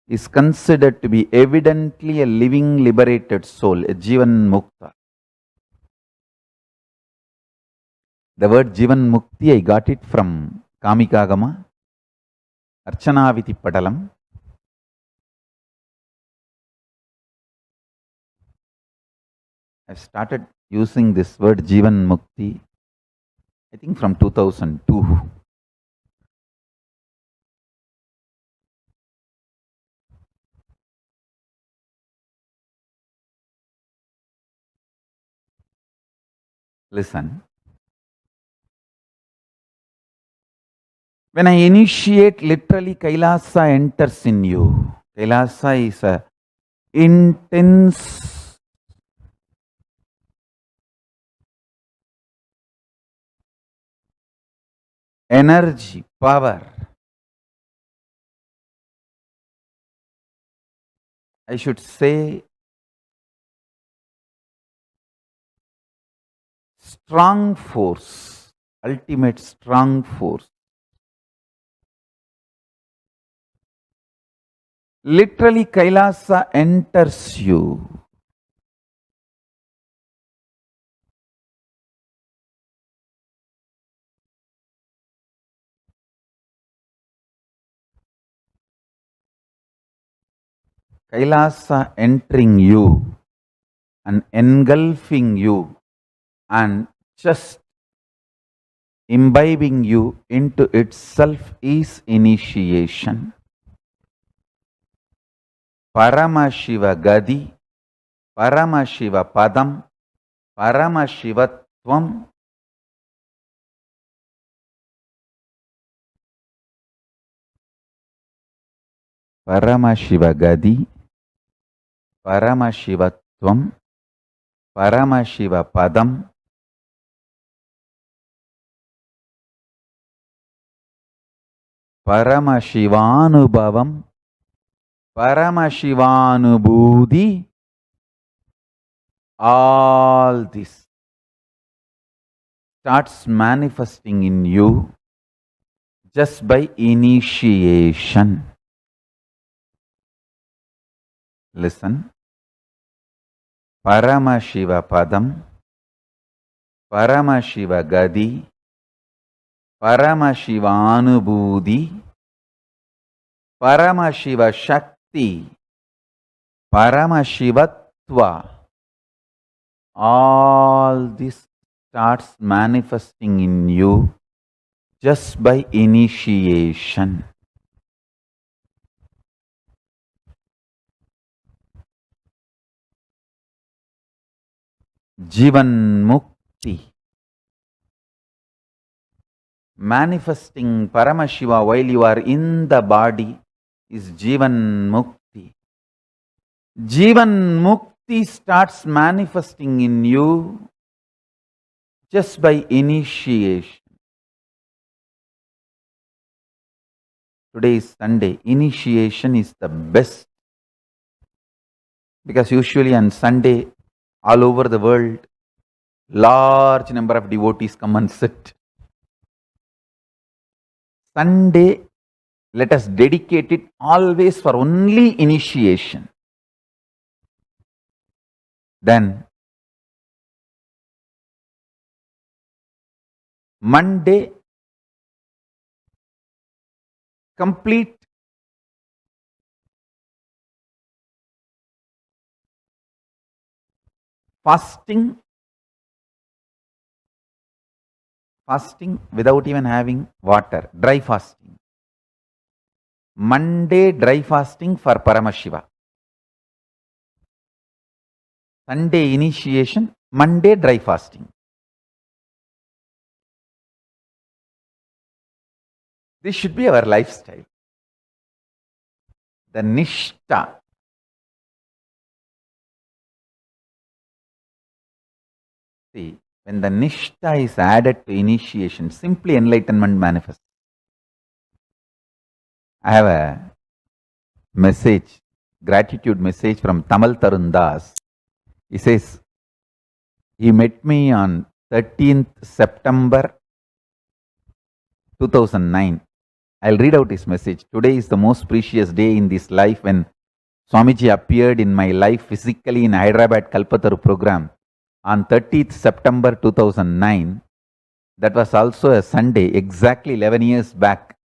is considered to be evidently a living liberated soul, a jivan mukta. The word jivan mukti, I got it from Kamikagama, Archanaviti Padalam. I started using this word jivan mukti, I think from 2002. Listen. When I initiate, literally Kailasa enters in you. Kailasa is a intense energy, power. I should say strong force, ultimate strong force. Literally Kailasa enters you. Kailasa entering you and engulfing you and just imbibing you into itself is initiation. Paramashiva Gadi, Paramashiva Padam, Paramashivatvam, Paramashiva Gadi, Paramashivatvam, Paramashiva Padam, Paramashivanubhavam, Paramashivanubhudi, all this starts manifesting in you just by initiation. Listen. Paramashiva Padam, Paramashiva Gadi, Paramashiva Anubhudi, Paramashiva Shakti, Paramashivatva, all this starts manifesting in you just by initiation. Jivan Mukti. Manifesting Paramashiva while you are in the body is Jivan Mukti. Jivan Mukti starts manifesting in you just by initiation. Today is Sunday. Initiation is the best. Because usually on Sunday, all over the world, large number of devotees come and sit. Sunday, let us dedicate it always for only initiation. Then, Monday, complete fasting without even having water, dry fasting. Monday dry fasting for Paramashiva. Sunday initiation, Monday dry fasting. This should be our lifestyle. The Nishta. See, when the Nishta is added to initiation, simply enlightenment manifests. I have a message, gratitude message from Tamal Tarun Das. He says, he met me on 13th September 2009. I'll read out his message. Today is the most precious day in this life when Swamiji appeared in my life physically in Hyderabad Kalpataru program on 30th September 2009. That was also a Sunday, exactly 11 years back.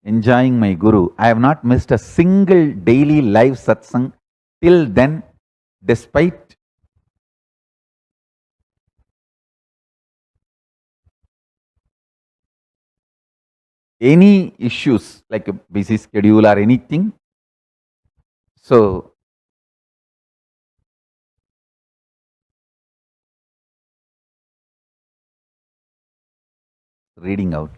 Enjoying my Guru. I have not missed a single daily live satsang till then, despite any issues like a busy schedule or anything. So, reading out.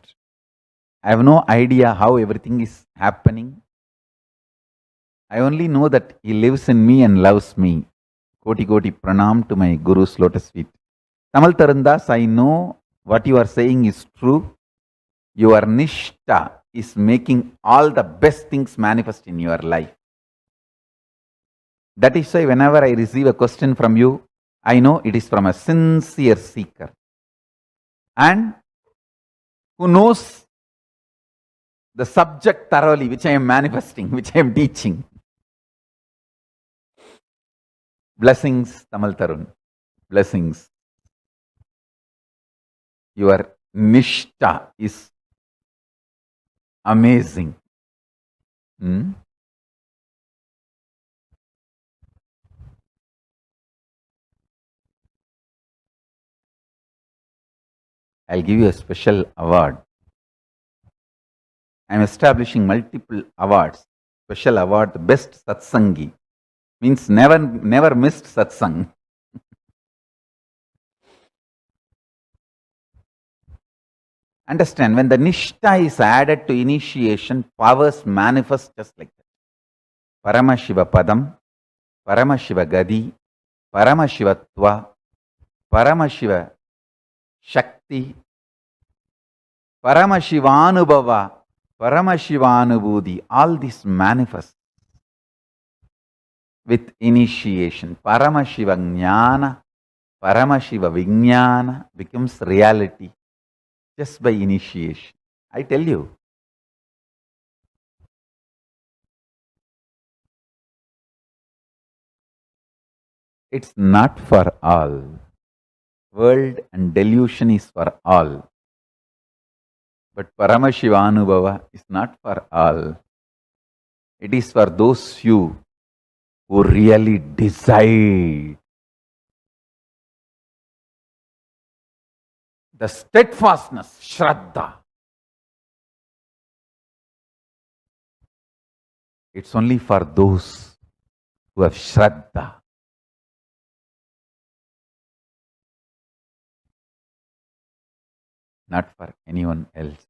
I have no idea how everything is happening. I only know that he lives in me and loves me. Koti Koti Pranam to my Guru's lotus feet. Tamal Tarandas, I know what you are saying is true. Your Nishta is making all the best things manifest in your life. That is why whenever I receive a question from you, I know it is from a sincere seeker. And who knows the subject thoroughly, which I am manifesting, which I am teaching. Blessings, Tamal Tarun. Blessings. Your Nishta is amazing. I'll give you a special award. I'm establishing multiple awards. Special award, the best satsangi. Means never missed satsang. Understand, when the Nishta is added to initiation, powers manifest just like that. Paramashiva Padam, Paramashiva Gadi, Paramashivatva, Paramashiva Shakti, Paramashivanubhava, Paramashivanubhudi, all this manifest with initiation. Paramashiva Jnana, Paramashiva Vijnana becomes reality just by initiation. I tell you. It's not for all. World and delusion is for all. But Paramashivanubhava is not for all. It is for those few who really desire the steadfastness, Shraddha. It's only for those who have Shraddha. Not for anyone else.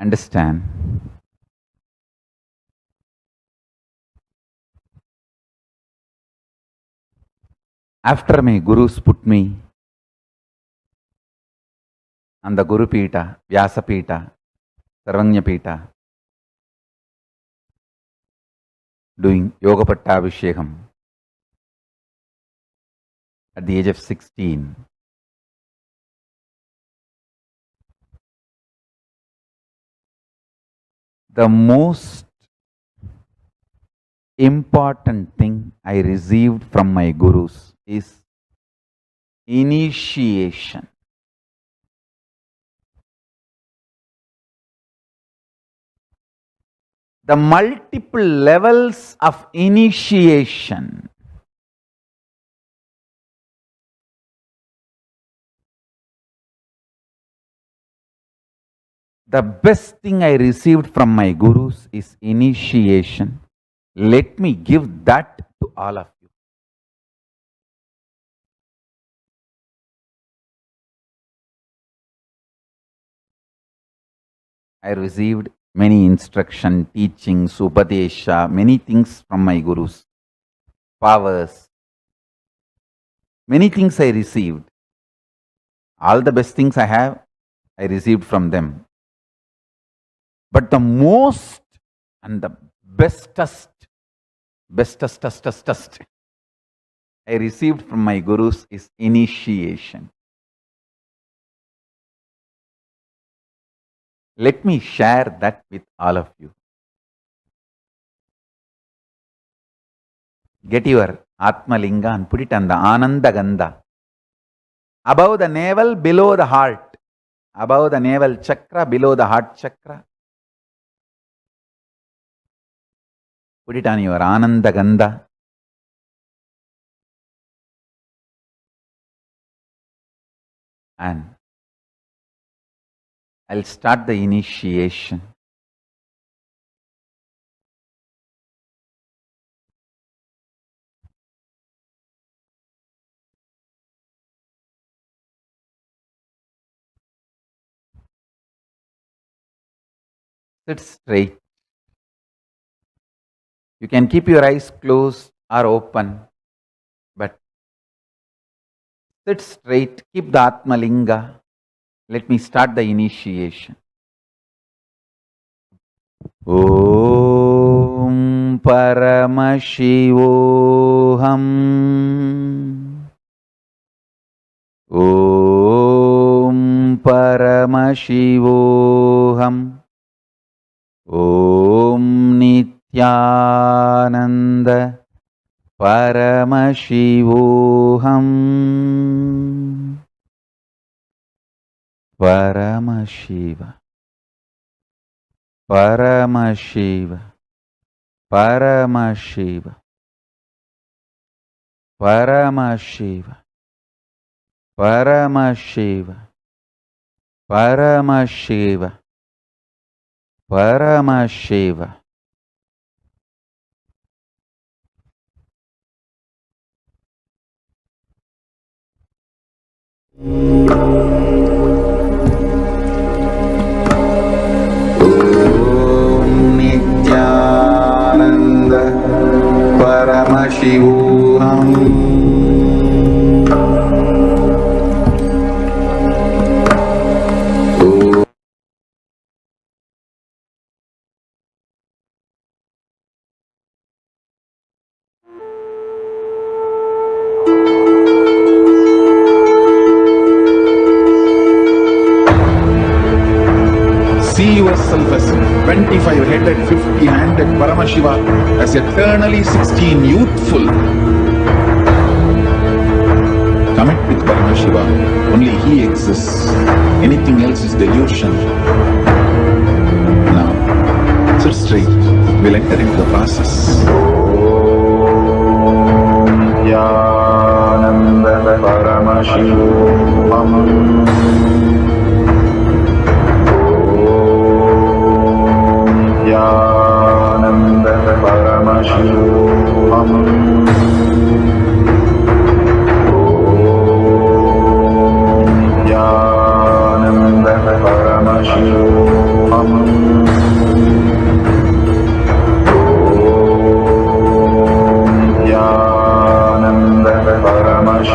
Understand? After my gurus put me on the Guru Pita, Vyasa Pita, Sarvanya Pita, doing Yoga Pattabhishekam at the age of 16. The most important thing I received from my gurus is initiation. The multiple levels of initiation. The best thing I received from my gurus is initiation. Let me give that to all of you. I received many instruction, teachings, upadesha, many things from my gurus. Powers. Many things I received. All the best things I have, I received from them. But the most and the bestest I received from my gurus is initiation. Let me share that with all of you. Get your Atma Linga and put it on the Ananda Gandha. Above the navel, below the heart. Above the navel chakra, below the heart chakra. Put it on your Ananda Gandha. And I'll start the initiation. Sit straight. You can keep your eyes closed or open, but sit straight, keep the Atma Linga. Let me start the initiation. Om Paramashivoham. Om Paramashivoham. Om Nithyananda Paramashivoham. Paramashiva. Paramashiva. Paramashiva. Paramashiva. Paramashiva. Paramashiva. Paramashiva. Nithyananda Paramashivoham.
See yourself as 25-headed, 50-handed Paramashiva, as eternally 16, youthful. Commit with Paramashiva. Only He exists. Anything else is delusion. Now, sit straight. We'll enter into the process. Nithyananda Paramashivoham. Nithyananda Paramashivoham. Nithyananda Paramashivoham. Nithyananda Paramashivoham.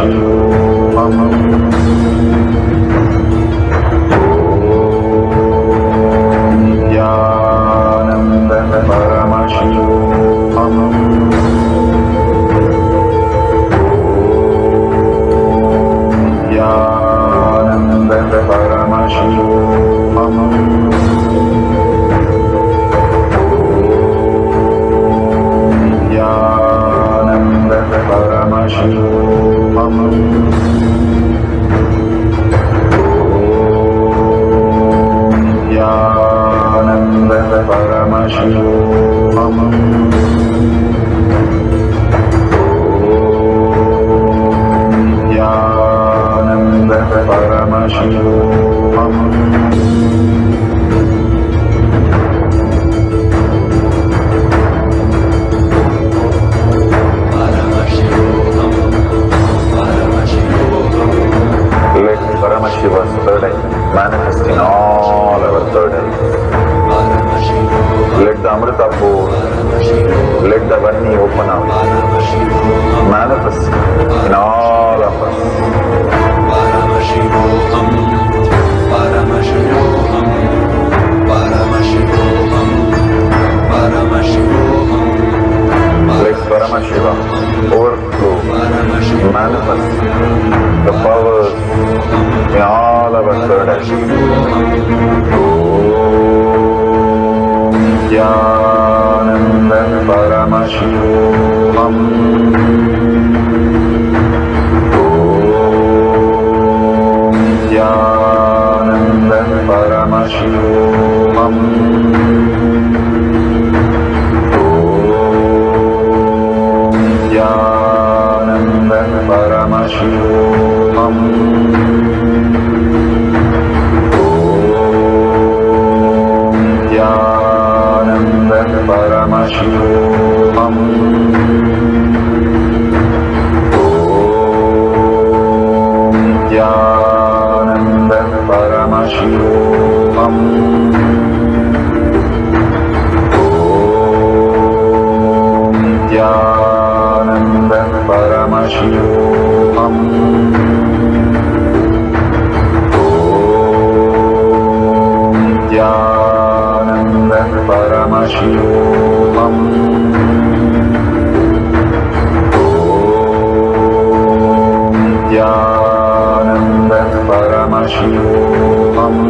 Varni open up, manifest in all of us.
Paramashivoham, Paramashivoham, Paramashivoham, Paramashivoham.
Let Paramashiva overflow, manifest the powers in all of our third eye. Nithyananda Paramashivoham. Nithyananda Paramashivoham. Nithyananda Paramashivoham. Nithyananda Paramashivoham. Nithyananda Paramashivoham. Nithyananda Paramashivoham. Nithyananda Paramashivoham. Nithyananda Paramashivoham.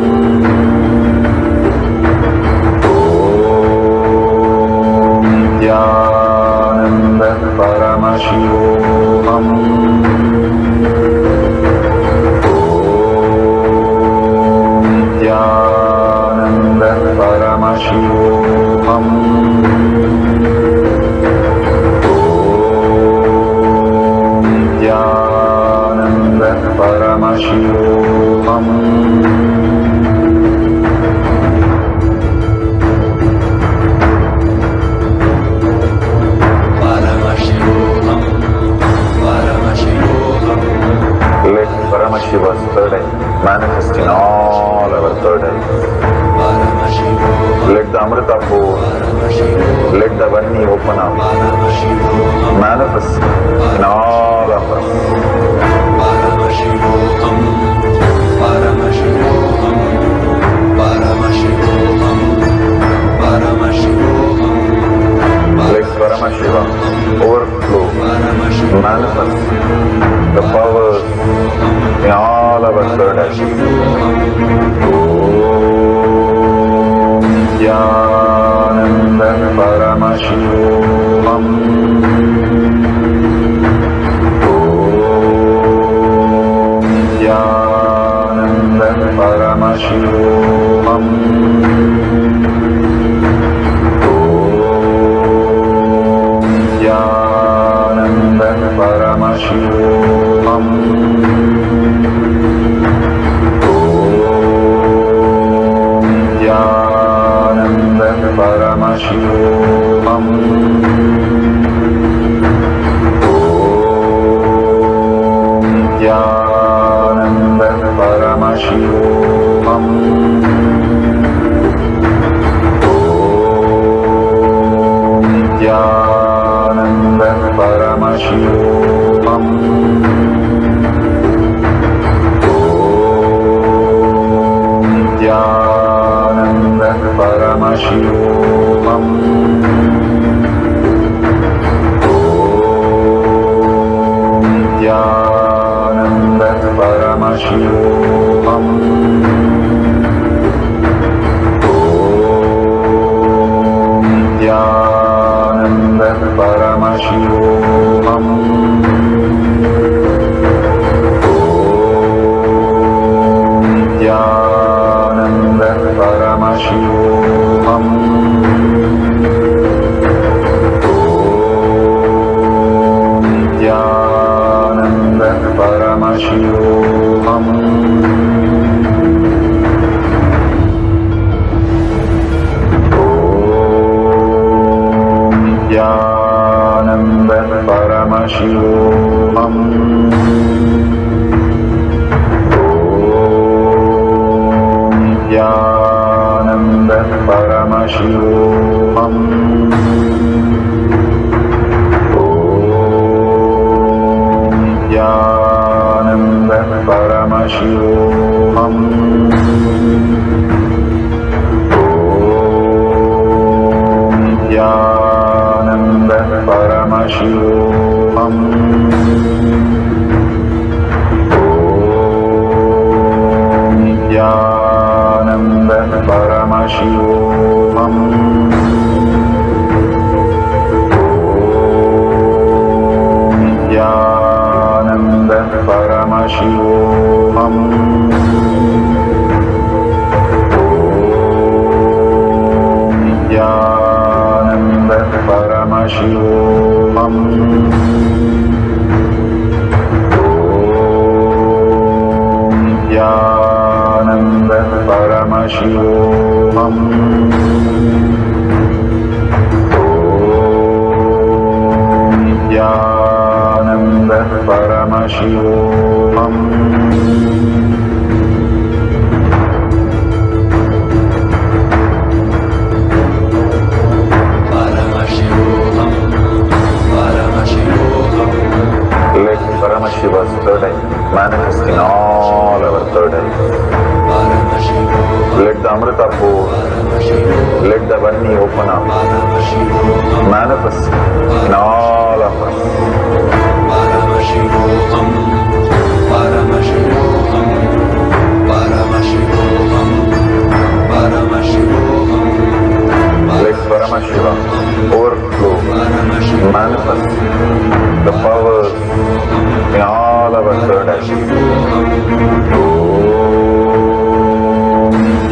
Nithyananda Paramashivoham. Nithyananda Paramashivoham. Nithyananda Paramashivoham.
Paramashivoham, Paramashivoham.
Let Paramashiva's third eye manifest in all our third eyes. Let the Amrita pour, let the Varni open up, manifest in all of us.
Paramashivoham, Paramashivoham, Paramashivoham, Paramashivoham.
Let Paramashiva overflow, manifest the powers in all our third eyes. Nithyananda Paramashivoham. Nithyananda Paramashivoham. Nithyananda Paramashivoham. Nithyananda Paramashivoham. Nithyananda Paramashivoham. Nithyananda Paramashivoham. Nithyananda Paramashivoham. Nithyananda Paramashivoham. Nithyananda Paramashivoham. Nithyananda Paramashivoham. Nithyananda Paramashivoham. Nithyananda Paramashivoham. Nithyananda Paramashivoham. Paramashivoham. Nithyananda Paramashivoham. Nithyananda Paramashivoham. Nithyananda Paramashivoham. Nithyananda Paramashivoham. Nithyananda Paramashivoham. Nithyananda Paramashivoham. Let Paramashiva's third eye manifest in all our third eyes. Let the Amrita pour, let the Varni open up, manifest in all of us. Paramashivoham, Paramashivoham, Paramashivoham, Paramashivoham. Let Paramashiva overflow, manifest the powers in all our third eyes.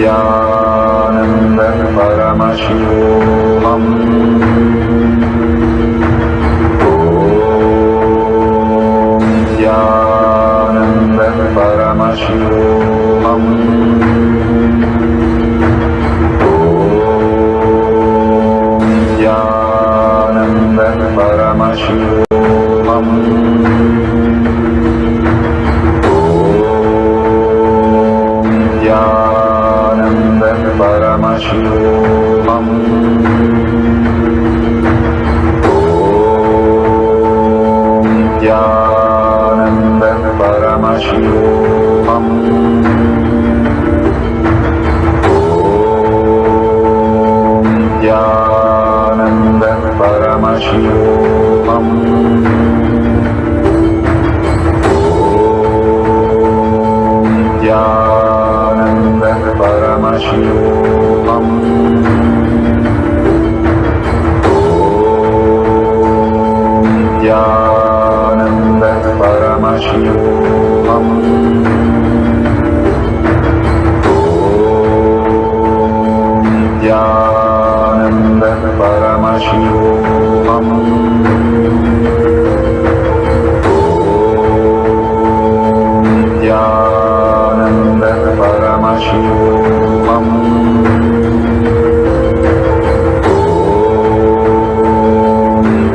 Nithyananda Paramashivoham. Nithyananda Paramashivoham. Nithyananda Paramashivoham. Nithyananda Paramashivoham. Nithyananda Paramashivoham. Nithyananda Paramashivoham. Nithyananda Paramashivoham. Nithyananda Paramashivoham. Nithyananda Paramashivoham. Nithyananda Paramashivoham.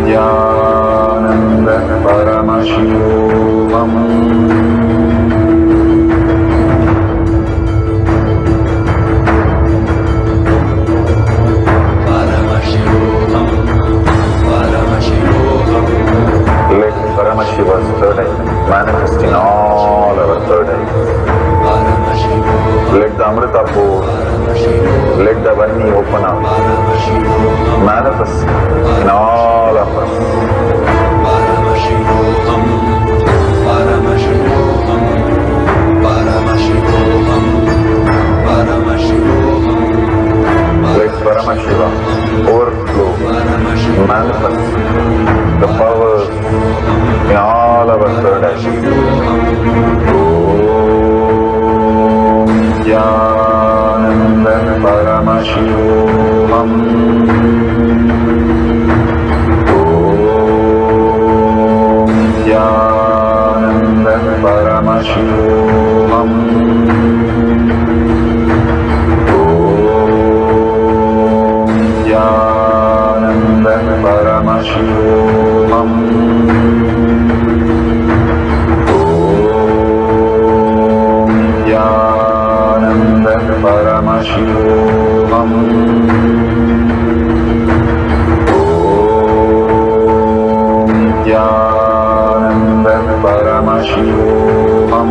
Nithyananda Paramashivoham. Let Paramashiva's third eye manifest in all our third eyes. Let the Amrita pour, let the Varni open up, manifest in all of us. Paramashivoham, Paramashivoham, Paramashivoham, Paramashivoham. Let Paramashiva overflow, manifest the powers in all our third eyes. Nithyananda Paramashivoham. Nithyananda Paramashivoham. Nithyananda Paramashivoham. Nithyananda Paramashivoham. Nithyananda Paramashivoham.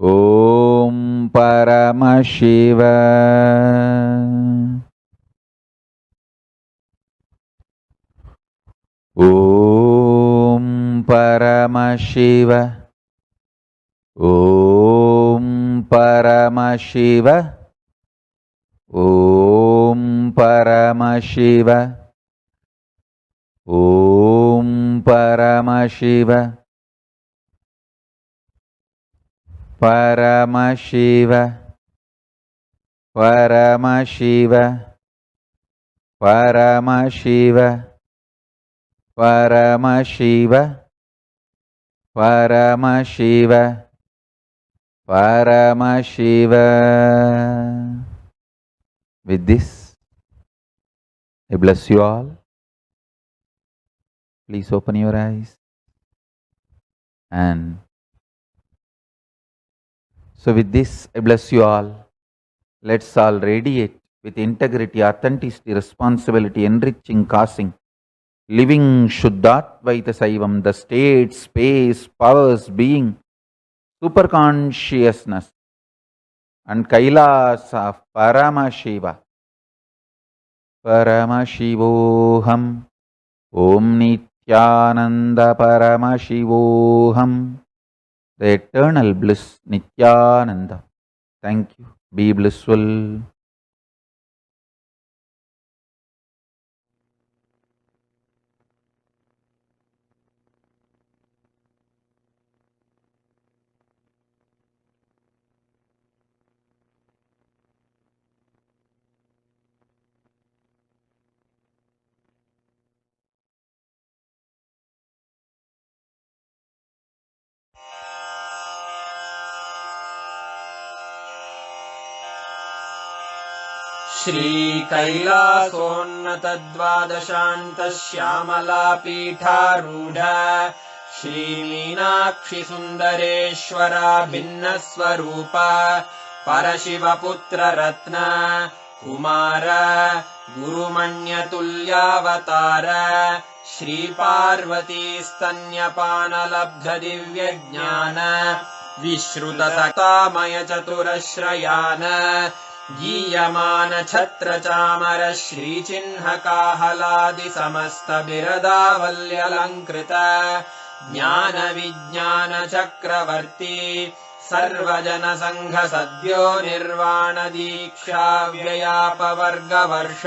Om Paramashiva. Om Paramashiva. Om Paramashiva. Om Paramashiva. Om Paramashiva. Paramashiva. Paramashiva. Paramashiva. Paramashiva. Paramashiva. Paramashiva. With this, I bless you all. Please open your eyes. And so with this, I bless you all. Let's all radiate with integrity, authenticity, responsibility, enriching, causing, living Shuddhatvaita Saivam, the state, space, powers, being, super consciousness, and Kailasa of Paramashiva. Paramashivoham. Om Nithyananda Paramashivoham. The eternal bliss, Nithyananda. Thank you. Be blissful.
श्रीकैलासोन्नतद्वादशान्तश्यामलापीठारूढ श्रीमीनाक्षिसुन्दरेश्वरा भिन्नस्वरूप परशिवपुत्ररत्न Kumar गुरुमण्यतुल्यावतार श्रीपार्वतीस्तन्यपानलब्धदिव्यज्ञान विश्रुतसतामयचतुरश्रयान गीयमान छत्रचामर श्रीचिह्नकाहलादि समस्त बिरदावल्यलङ्कृत ज्ञान विज्ञान चक्रवर्ती सर्वजन संघ सद्यो निर्वाण दीक्षा व्ययापवर्गवर्ष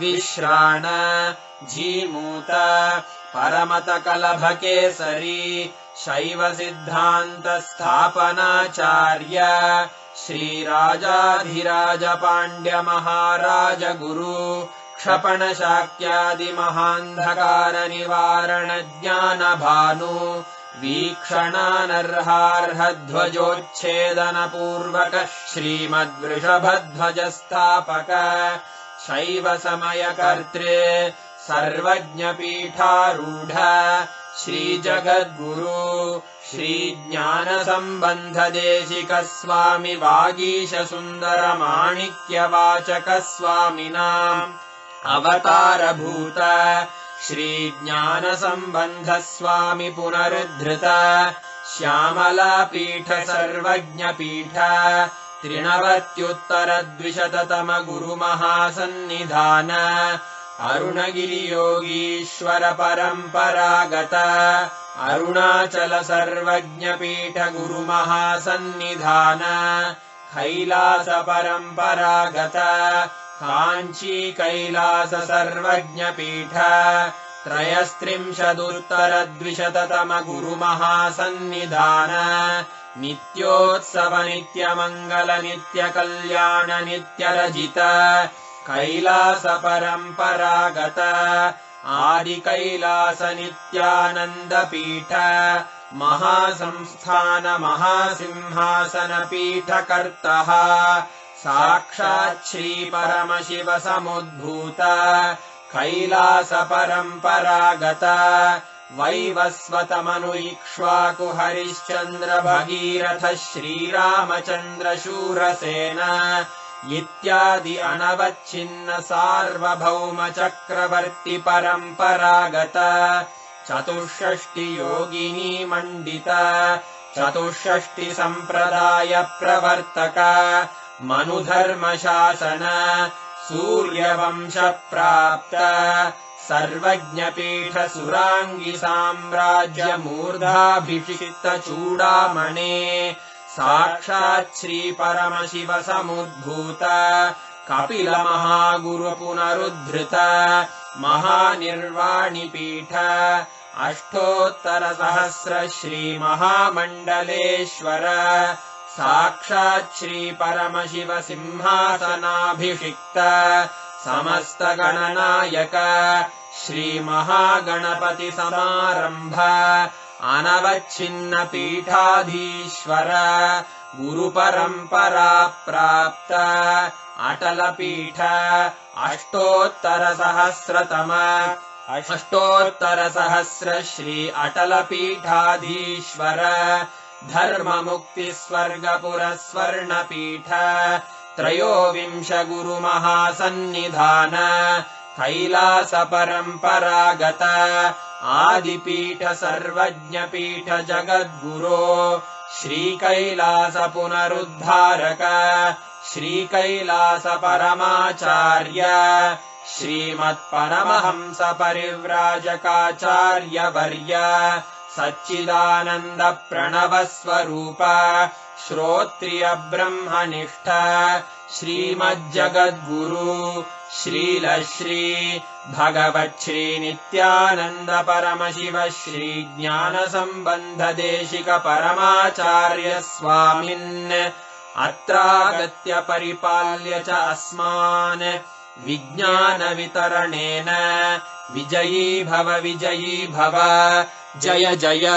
विश्राण जीमूत परमत कलभ केसरी शैव सिद्धान्त स्थापनाचार्य श्रीराजाधिराज पाण्ड्य महाराज गुरु क्षपण शाक्यादि महान्धकार निवारण ज्ञान भानु वीक्षणानर्हार्ह ध्वजोच्छेदन पूर्वक श्रीमद्वृषभध्वज स्थापक शैव समय कर्तृ सर्वज्ञ पीठारूढ़ श्री जगद्गुरु श्री ज्ञान संबंध देशिक स्वामी वागीश सुंदर माणिक्य वाचक स्वामिनां अवतार भूत श्री ज्ञान संबंध स्वामी पुनरुद्धृत श्यामला पीठ सर्वज्ञ पीठ त्रिनवत्युत्तर द्विशततम गुरु महासन्निधान अरुणगिरि योगीश्वर परंपरागत अरुणाचल सर्वज्ञ पीठ गुरु महासन्निधान कैलास परंपरागत कांची कैलास सर्वज्ञ पीठ त्रयस्त्रिंशदुत्तर द्विशततम गुरु महासन्निधान नित्योत्सव नित्य मंगल नित्य कल्याण नित्य रजित कैलास परंपरागत आदि कैलास नित्यानंद पीठ महासंस्थान महासिंहासन पीठ कर्तः साक्षात् श्री परमशिव समुद्भूत कैलास परंपरागत वैवस्वत मनु इक्ष्वाकु हरिश्चंद्र भगीरथ श्रीरामचंद्र शूरसेन इत्यादि अनवच्छिन्न सार्वभौम चक्रवर्ती परंपरागत चतुष्षष्टि योगिनी मंडित चतुष्षष्टि सम्प्रदाय प्रवर्तक मनुधर्मशासन सूर्यवंश प्राप्त सर्वज्ञपीठ सुराङ्गी साम्राज्य मूर्धाभिषिक्त चूडामणे साक्षात् श्री परमशिव समुद्भूत कपिल महागुरु पुनरुद्धृत महानिर्वाणिपीठ अष्टोत्तर सहस्र श्री महामण्डलेश्वर साक्षात् श्री परमशिव सिंहासनाभिषिक्त समस्त गणनायक श्री महागणपति समारंभ अनवच्छिन्न पीठाधीश्वर गुरु परंपरा प्राप्त अटल पीठ अष्टोत्तर सहस्र श्री अटल पीठाधीश्वर धर्म मुक्ति स्वर्गपुर स्वर्ण पीठ त्रयोविंश गुरु महासन्निधान कैलास परंपरागत आदिपीठ सर्वज्ञ पीठ जगद्गुरो श्री कैलास पुनरुद्धारक श्री कैलास परमाचार्य श्रीमत्परमहंस परिव्राजकाचार्य वर्य सच्चिदानंद प्रणव स्वरूप श्रोत्रिय ब्रह्मनिष्ठ श्रीमज्जगद्गुरु श्रील श्री भगवत् श्री नित्यानंद परमशिव श्री ज्ञान संबंध देशिक परमाचार्य स्वामिन् अत्रागत्य परिपाल्य च अस्मान् विज्ञान वितरणेन विजयी भव जय जय।